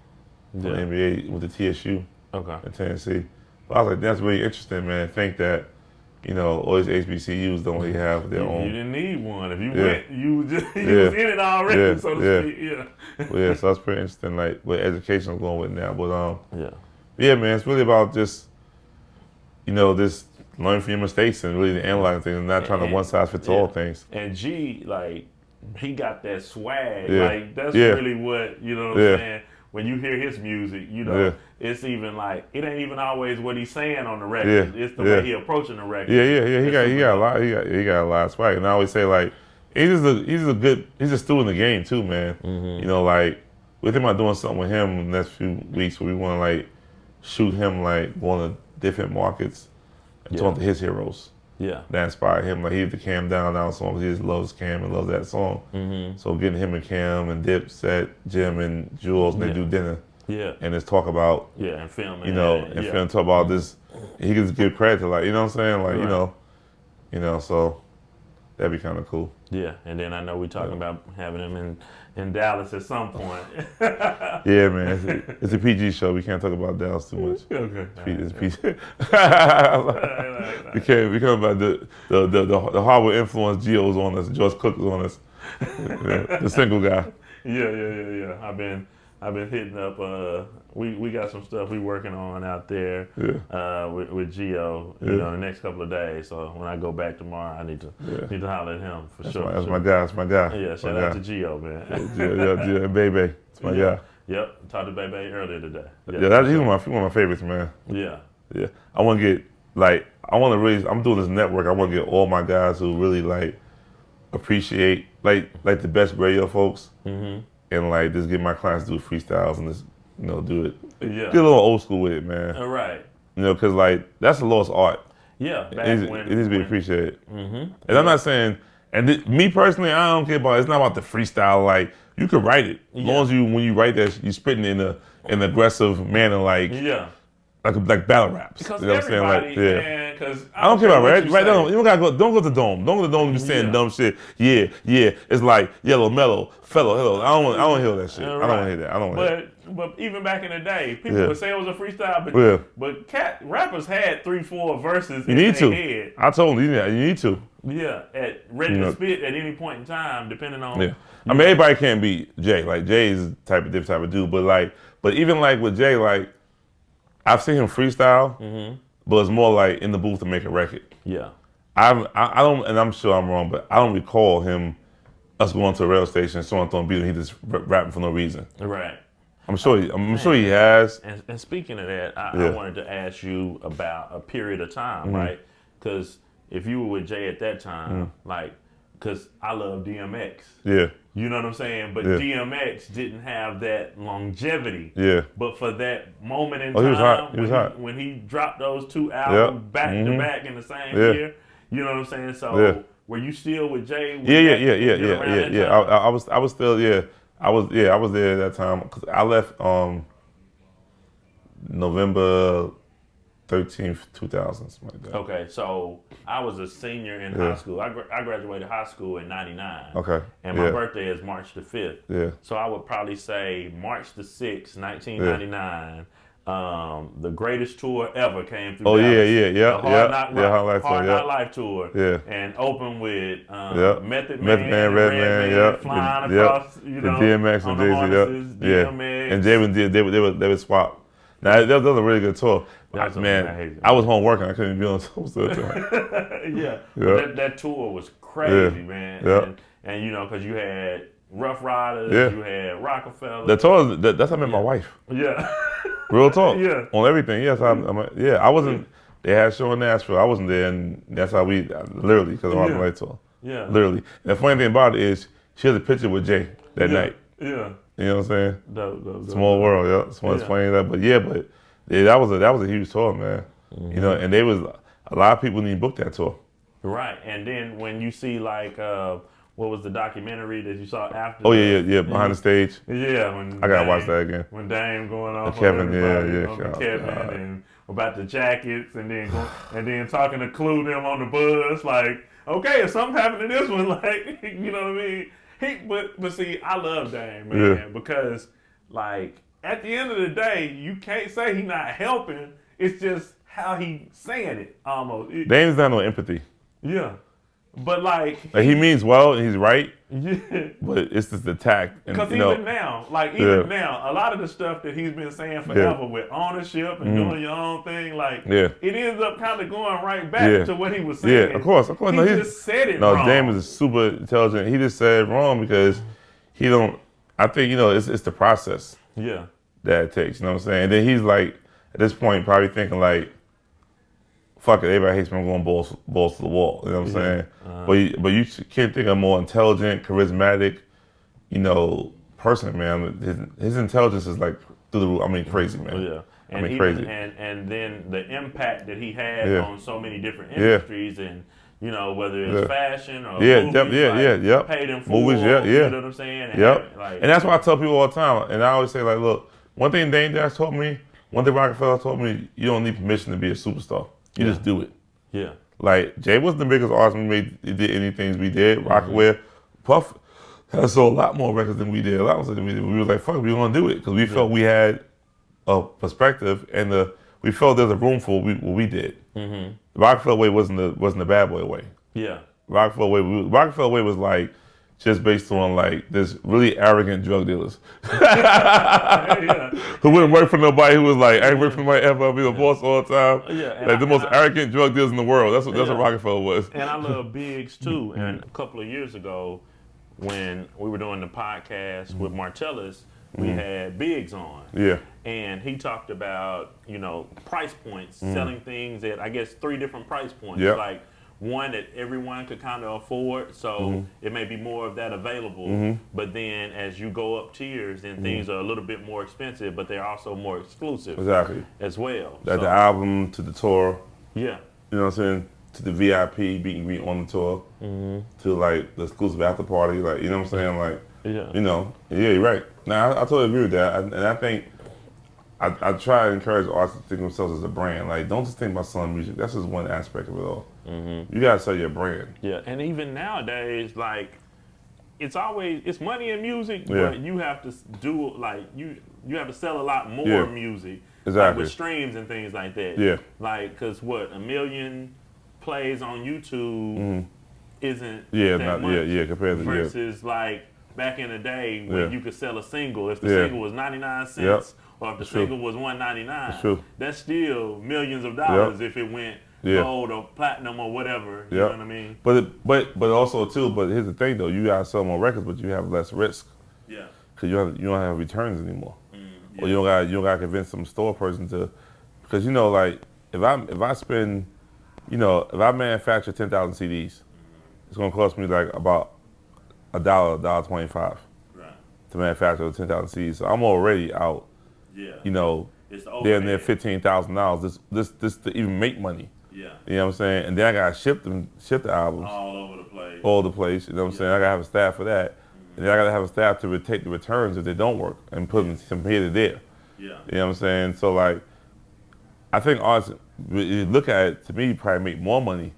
from the NBA with the TSU in Tennessee. But I was like, that's really interesting, man. Think that all these HBCUs don't really have their own. You didn't need one. If you went, you was in it already, so to speak. Yeah. So that's pretty interesting, like what education is going with now. But man, it's really about just this learning from your mistakes and really analyzing things and not trying to one size fits all things. And G, like, he got that swag. Like that's really what what I'm saying. When you hear his music, it's even like it ain't even always what he's saying on the record. It's the way he approaching the record. He got a lot. He got a lot of swag. And I always say like he's a student of the game too, man. Mm-hmm. Like we're thinking about doing something with him in the next few weeks where we want to like shoot him like going to different markets and talk to his heroes. Yeah, that inspired him. Like he had the Cam Down song because he just loves Cam and loves that song. Mm-hmm. So getting him and Cam and Dipset, Jim and Jules, and they do dinner. Yeah, and just talk about and filming. And film talk about this. He can just give credit to like you know what I'm saying like so that'd be kind of cool. Yeah, and then I know we're talking about having him in Dallas at some point. Yeah, man, it's a PG show. We can't talk about Dallas too much. Okay, it's PG. We can't about the Harvard influence. Gio's on us. George Cook is on us. The single guy. Yeah. I've been hitting up. We got some stuff we working on out there. With Gio. You know, the next couple of days. So when I go back tomorrow, I need to holler at him for sure. That's my guy. That's my guy. Yeah, shout out to Gio, man. Gio, Bebe. That's my guy. Yep, talked to Bebe earlier today. He's one of my favorites, man. Yeah. I want to get I'm doing this network. I want to get all my guys who really like appreciate like the best radio folks, and like just get my clients to do freestyles and just do it. Yeah. Get a little old school with it, man. All right. Because like that's a lost art. Yeah. It needs to be appreciated. And I'm not saying, me personally, I don't care about. It's not about the freestyle. Like you can write it as long as when you write that, you spitting in an aggressive manner, like like battle raps. Because you know what I'm saying? Like, man, because I don't care about right. Don't go to the dome. Don't go to the dome. You saying dumb shit. Yeah. It's like yellow, mellow, fellow, hello. I don't want to hear that shit. Right. I don't want to hear that. I don't want to hear that. But even back in the day, people would say it was a freestyle, but rappers had 3-4 verses in their head. I told you, you need to. Yeah, ready to spit at any point in time, depending on. Yeah. I mean, everybody can't beat Jay. Like Jay is different type of dude, but even like with Jay, like I've seen him freestyle, but it's more like in the booth to make a record. Yeah. I don't, and I'm sure I'm wrong, but I don't recall us going to a radio station and someone throwing beat and he just rapping for no reason. Right. I'm sure he has. And speaking of that, I wanted to ask you about a period of time, right? Because if you were with Jay at that time, because I love DMX. Yeah. You know what I'm saying? But DMX didn't have that longevity. Yeah. But for that moment in time, he was hot. When he dropped those 2 albums back to back in the same year, you know what I'm saying? So were you still with Jay? Yeah. I was still I was there at that time because I left November 13th, 2000, something like that. Okay, so I was a senior in high school. I graduated high school in '99. Okay. And my birthday is March the 5th. Yeah. So I would probably say March the 6th, 1999. The greatest tour ever came through. Oh, Dallas. The Hard Knock Life tour. Yeah. And opened with Method Man, Redman, flying across, the DMX and Jay-Z. And Jay they would swap. Now that was a really good tour. Man, I was home working. I couldn't be on the tour. That tour was crazy, man. Yeah. And because you had Rough Riders, you had Rocafella. The tour, that's how I met my wife. Yeah. Real talk. Yeah. On everything. Yes, I wasn't. They had a show in Nashville. I wasn't there, and that's how we literally because I was on the tour. Yeah. Literally. And the funny thing about it is, she has a picture with Jay that night. Yeah. You know what I'm saying? Small world. Yeah. It's funny that, but that was a huge tour, man. Mm-hmm. And there was a lot of people didn't book that tour. Right. And then when you see what was the documentary that you saw after? Oh yeah, behind the stage. Yeah, I gotta watch that again. When Dame going on, Kevin, Kevin, and about the jackets, and then talking to Clue them on the bus, like, okay, if something happened to this one, like, you know what I mean? But see, I love Dame, man, because like at the end of the day, you can't say he's not helping. It's just how he saying it almost. Dame's not no empathy. Yeah. But like he means well and he's right. Yeah. But it's just the tact. Because even now, a lot of the stuff that he's been saying forever with ownership and doing your own thing, it ends up kind of going right back to what he was saying. Yeah, of course. He just said it wrong. No, Dame is super intelligent. He just said it wrong because he don't. I think it's the process. Yeah. That it takes. You know what I'm saying? And then he's like at this point probably thinking like, fuck it, everybody hates me, I'm going balls to the wall. You know what I'm saying? But you can't think of a more intelligent, charismatic, person, man. His intelligence is like through the roof. I mean, crazy, man. Yeah. Crazy. And then the impact that he had on so many different industries and whether it's fashion or movies, paid in full. Movies, you know what I'm saying? And and that's why I tell people all the time. And I always say, like, look, one thing Dame Dash told me, one thing Rocafella told me, you don't need permission to be a superstar. You just do it. Yeah. Like, Jay wasn't the biggest artist we did anything we did. Rockaware, Puff has sold a lot more records than we did. A lot more than we did. We were like, fuck it, we want to do it. Because we felt we had a perspective and we felt there's a room for what we did. Mm-hmm. The Rocafella way wasn't the bad boy way. Yeah. Rocafella way was like, just based on like this really arrogant drug dealers who wouldn't work for nobody, who was like, I ain't work for nobody ever, I'll be the boss all the time. Like the most arrogant drug dealers in the world. That's what Rocafella was. And I love Biggs too. And a couple of years ago, when we were doing the podcast with Martellus, we had Biggs on. Yeah. And he talked about, price points, selling things at, I guess, 3 different price points. Yep. Like one that everyone could kind of afford, so it may be more of that available. But then as you go up tiers, then things are a little bit more expensive, but they're also more exclusive. Exactly. As well. Like the album to the tour. Yeah. You know what I'm saying? To the VIP meet and greet on the tour. To like the exclusive after party. Like, you know what I'm saying? Like, you're right. Now, I totally agree with that. And I think I try to encourage artists to think of themselves as a brand. Like, don't just think about selling music. That's just one aspect of it all. You gotta sell your brand. Yeah, and even nowadays, like, it's money in music, but you have to do you have to sell a lot more music, like with streams and things like that. Yeah, like, cause 1 million plays on YouTube isn't much compared to versus like back in the day when you could sell a single. If the single was 99 cents or if the single was $1.99, that's still millions of dollars if it went gold or platinum or whatever. You know what I mean? But also too. But here's the thing though: you gotta sell more records, but you have less risk. Yeah. Because you don't have returns anymore, or you don't gotta convince some store person to. Because like if I spend, if I manufacture 10,000 CDs, it's gonna cost me like about $1.25 to manufacture 10,000 CDs. So I'm already out. Yeah. It's then they're $15,000. This to even make money. Yeah. You know what I'm saying? And then I gotta ship the albums all over the place. All the place. You know what I'm saying? I gotta have a staff for that. And then I gotta have a staff to take the returns if they don't work and put them from here to there. Yeah. You know what I'm saying? So like, I think artists, you look at it, to me, you probably make more money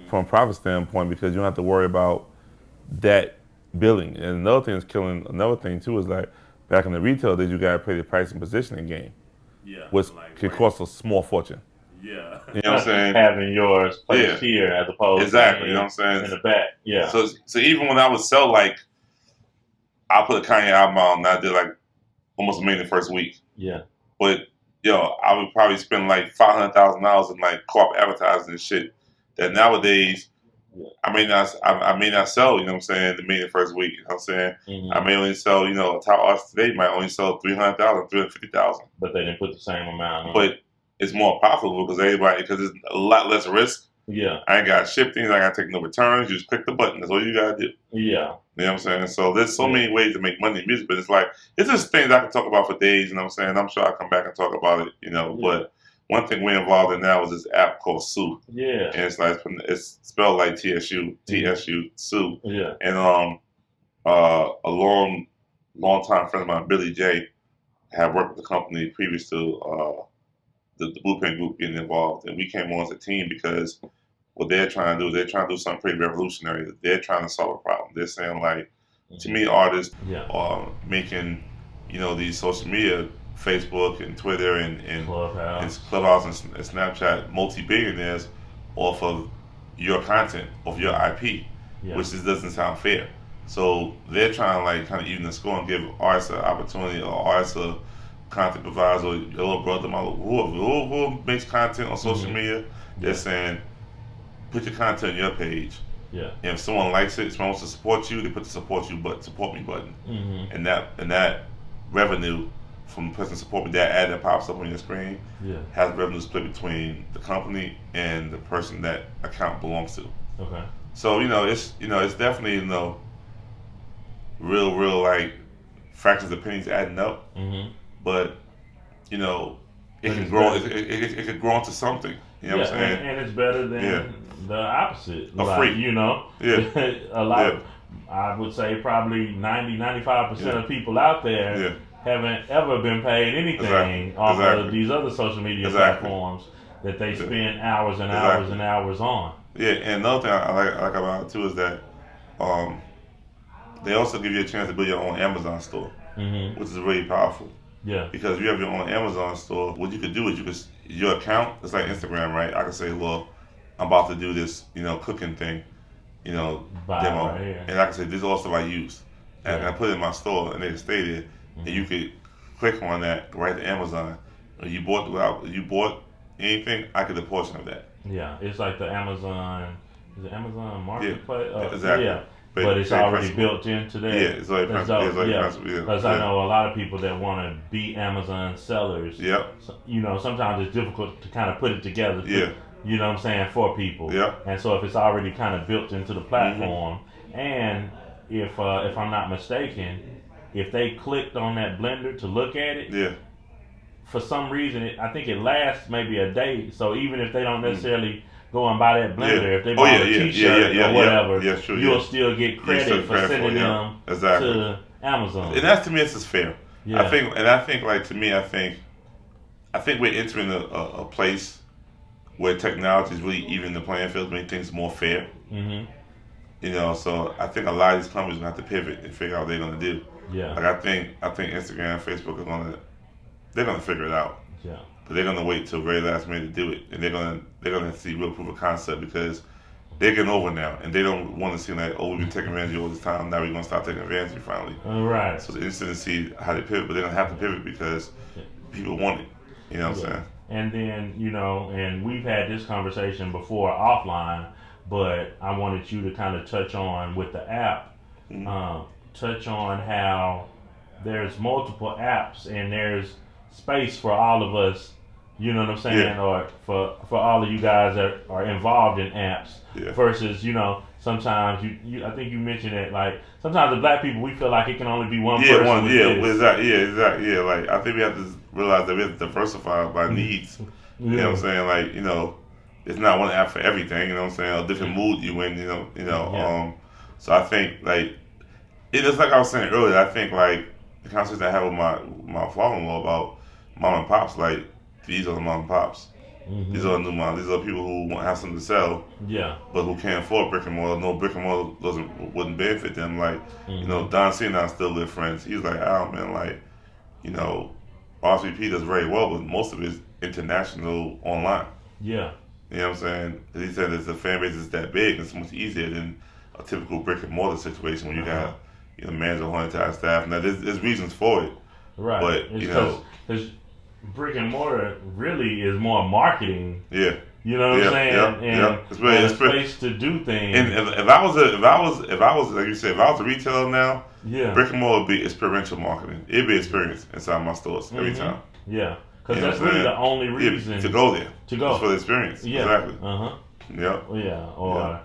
from a profit standpoint because you don't have to worry about that billing. And another thing too is like, back in the retail days, you gotta play the price and positioning game. Yeah. Which could cost a small fortune. Yeah. You know what I'm saying? Having yours placed here as opposed to you know what I'm saying? In the back. Yeah. So even when I would sell, like, I put a Kanye album out and I did like almost $1 million the first week. Yeah. But I would probably spend like $500,000 in like corporate advertising and shit. That nowadays I may not sell, you know what I'm saying, the $1 million the first week, you know what I'm saying? I may only sell, a top artist today might only sell $300,000, $350,000. But they didn't put the same amount on. But it's more profitable because it's a lot less risk. Yeah. I ain't got to ship things, I got to take no returns, you just click the button, that's all you got to do. Yeah. You know what I'm saying? So there's so many ways to make money in music, but it's just things I can talk about for days, you know what I'm saying? I'm sure I'll come back and talk about it, but one thing we're involved in now is this app called Sue. Yeah. And it's spelled like TSU, Sue. Yeah. And a long time friend of mine, Billy J, had worked with the company previous to the Blueprint Group getting involved. And we came on as a team because what they're trying to do something pretty revolutionary. They're trying to solve a problem. They're saying, like, to me, artists are making, these social media, Facebook and Twitter and Clubhouse and Snapchat multi-billionaires off of your content, off your IP, which just doesn't sound fair. So they're trying to like kind of even the score and give artists an opportunity, or artists a content providers, or your little brother, whoever makes content on social media. They're saying, put your content on your page. Yeah. And if someone likes it, if someone wants to support you, they put the support me button. And that revenue from the person support me, that ad that pops up on your screen, has revenue split between the company and the person that account belongs to. Okay. So it's definitely real like fractions of pennies adding up. But it can grow. It could grow into something. You know what I'm saying? And it's better than the opposite. Free. A lot of, I would say probably 90-95% of people out there haven't ever been paid anything off of these other social media platforms that they spend hours and hours and hours on. Yeah, and another thing I like about it too is that they also give you a chance to build your own Amazon store, which is really powerful. Yeah. Because if you have your own Amazon store, what you could do is your account, it's like Instagram, right? I could say, well, I'm about to do this, cooking thing. demo. Right, and like I said, this is also I use. And I put it in my store, and they stay there. And you could click on that right to Amazon. When you bought anything, I could get a portion of that. Yeah, it's like the Amazon. Is it Amazon Marketplace? Yeah, exactly. Yeah. But it's already built into that. Yeah, it's already because I know a lot of people that want to be Amazon sellers. Yep. So, sometimes it's difficult to kind of put it together. Yeah. You know what I'm saying, for people. Yep. And so if it's already kind of built into the platform, and if I'm not mistaken, if they clicked on that blender to look at it, for some reason, I think it lasts maybe a day. So even if they don't necessarily go and buy that blender, if they buy a T-shirt or whatever, you'll still get credit for sending them to Amazon. And that to me, is fair. Yeah. I think we're entering a place where technology is really even the playing field, make things more fair. Mm-hmm. So I think a lot of these companies are going to have to pivot and figure out what they're going to do. Yeah. Like I think Instagram and Facebook they're going to figure it out. Yeah. But they're going to wait till very last minute to do it, and they're going to see real proof of concept because they're getting over now, and they don't want to see like, we've been taking advantage of you all this time. Now we're going to start taking advantage of you finally. All right. So it's interesting to see how they pivot, but they're going to have to pivot because people want it. You know what I'm saying? And then, and we've had this conversation before offline, but I wanted you to kind of touch on with the app, touch on how there's multiple apps and there's space for all of us, you know what I'm saying, or for all of you guys that are involved in apps versus, sometimes I think you mentioned it, like sometimes the black people, we feel like it can only be one person. Exactly. Like I think we have to realize that we have to diversify by needs. You know what I'm saying? Like, it's not one app for everything, you know what I'm saying? A different mood you in, so I think like it is like I was saying earlier, I think like the conversation I have with my father-in-law about mom and pops, like these are the mom and pops. Mm-hmm. These are the new moms. These are people who want to have something to sell, but who can't afford brick and mortar. No, brick and mortar wouldn't benefit them. Like, Don C and I still live friends. He's like, man, like, RSVP does very well, but most of it is international online. Yeah. You know what I'm saying? He said that the fan base is that big, it's much easier than a typical brick and mortar situation when you got manager whole entire staff. Now, there's reasons for it. Right. But, because brick and mortar really is more marketing. Yeah. You know what I'm saying? And it's a place to do things. And if I was like you said, if I was a retailer now, brick and mortar would be experiential marketing. It'd be experience inside my stores every time. Yeah. Because that's really the only reason to go there. To go. Just for the experience. Yeah. Exactly. Yeah. Or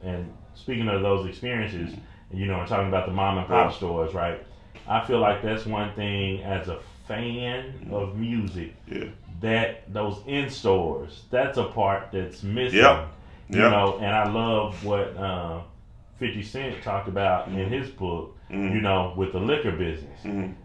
and speaking of those experiences, talking about the mom and pop stores, right? I feel like that's one thing as a fan of music. Yeah. That those in stores, that's a part that's missing. And I love what 50 Cent talked about in his book, with the liquor business.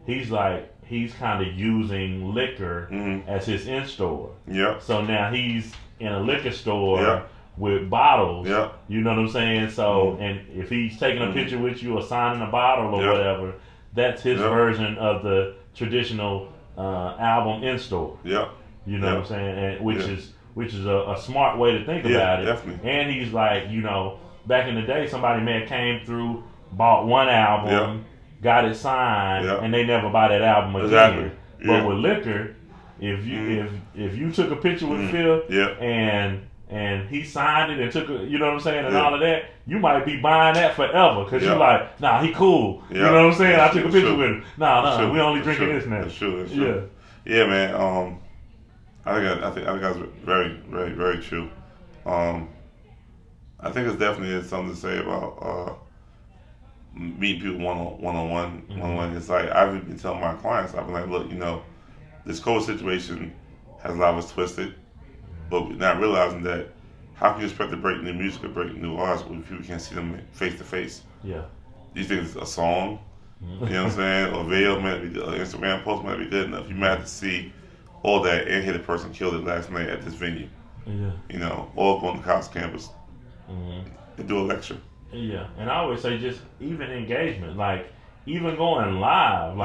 He's kind of using liquor as his in-store. Yeah. So now he's in a liquor store with bottles. Yeah. You know what I'm saying? So, and if he's taking a picture with you or signing a bottle or whatever, that's his version of the traditional album in-store. Yeah. You know what I'm saying? And which is a smart way to think about it. Definitely. And he's like, back in the day, somebody may have came through, bought one album, got it signed, and they never buy that album again. Exactly. But with liquor, if you took a picture with Phil and he signed it and took and all of that, you might be buying that forever because you're like, nah, he cool. You know what I'm saying? I took a picture with him. Nah, we only drinking this now. That's true. Yeah, man. I think that's very, very, very true. I think it's definitely something to say about meeting people one-on-one. It's like I've been telling my clients, I've been like, look, this COVID situation has a lot of us twisted, but we're not realizing that how can you expect to break new music or break new artists when people can't see them face to face? Yeah. These things, a song, you know what I'm saying, or a video, an Instagram post might be good enough. You might have to see all that and hit a person killed it last night at this venue. Yeah. Or go on the college campus and do a lecture. Yeah, and I always say just even engagement, like even going live,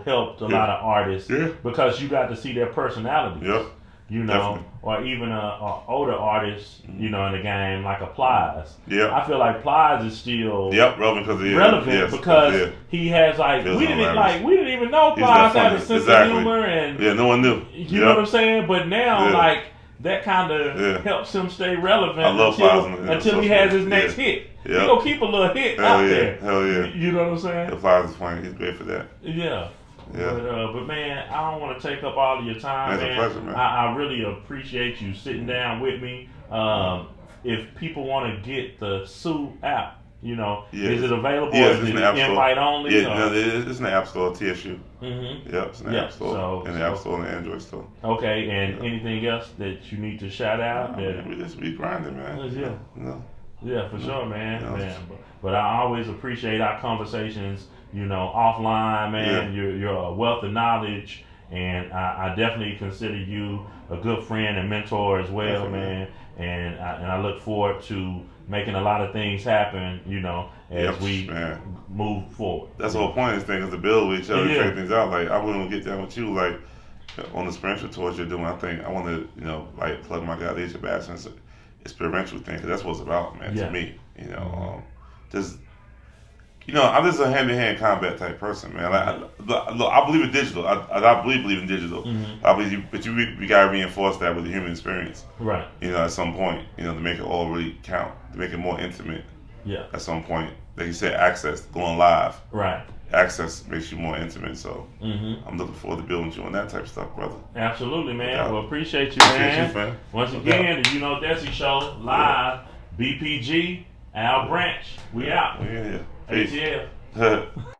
helped a lot of artists because you got to see their personalities. you know, definitely. or even a older artist, you know, in the game like a Plies. Yeah. I feel like Plies is still relevant because he has like we didn't even know Plies had a sense of humor and no one knew. You know what I'm saying? But now like that kind of helps him stay relevant until he has his next hit. He gonna keep a little hit out there. Hell yeah. You know what I'm saying? The Plies is funny. He's great for that. Yeah. But man, I don't want to take up all of your time, man. It's a pleasure, man. I really appreciate you sitting down with me. If people want to get the Sue app, you know, is it available? Yes, is it's it an app invite store. only? It's in the App Store, TSU. Mm-hmm. Yep, it's in the App Store. In the App Store and the Android Store. Okay, and anything else that you need to shout out? We just be grinding, man. Yeah, for sure, man. But I always appreciate our conversations, you know, offline, man. You're a wealth of knowledge, and I definitely consider you a good friend and mentor as well, definitely. Man. And I look forward to making a lot of things happen, you know, as we move forward. That's the whole point of this thing, is to build with each other, figure things out. Like, I wouldn't get down with you, like, on the spiritual tours you're doing. I think I want to, you know, like, plug my guy, Leadership Bass, and experiential thing, because that's what it's about, man, to me. You know, just, you know, I'm just a hand-to-hand combat type person, man. Look, I believe in digital. I believe in digital. I believe, but we gotta reinforce that with the human experience, right? You know, at some point, you know, to make it all really count, to make it more intimate. Yeah. At some point, like you said, access, going live. Right. Access makes you more intimate, so I'm looking forward to building you on that type of stuff, brother. Absolutely, man. Well, appreciate you, man. Once again, the YouKnowDessie Show live, BPG, Al Branch. We out. Yeah. Peace. ATL.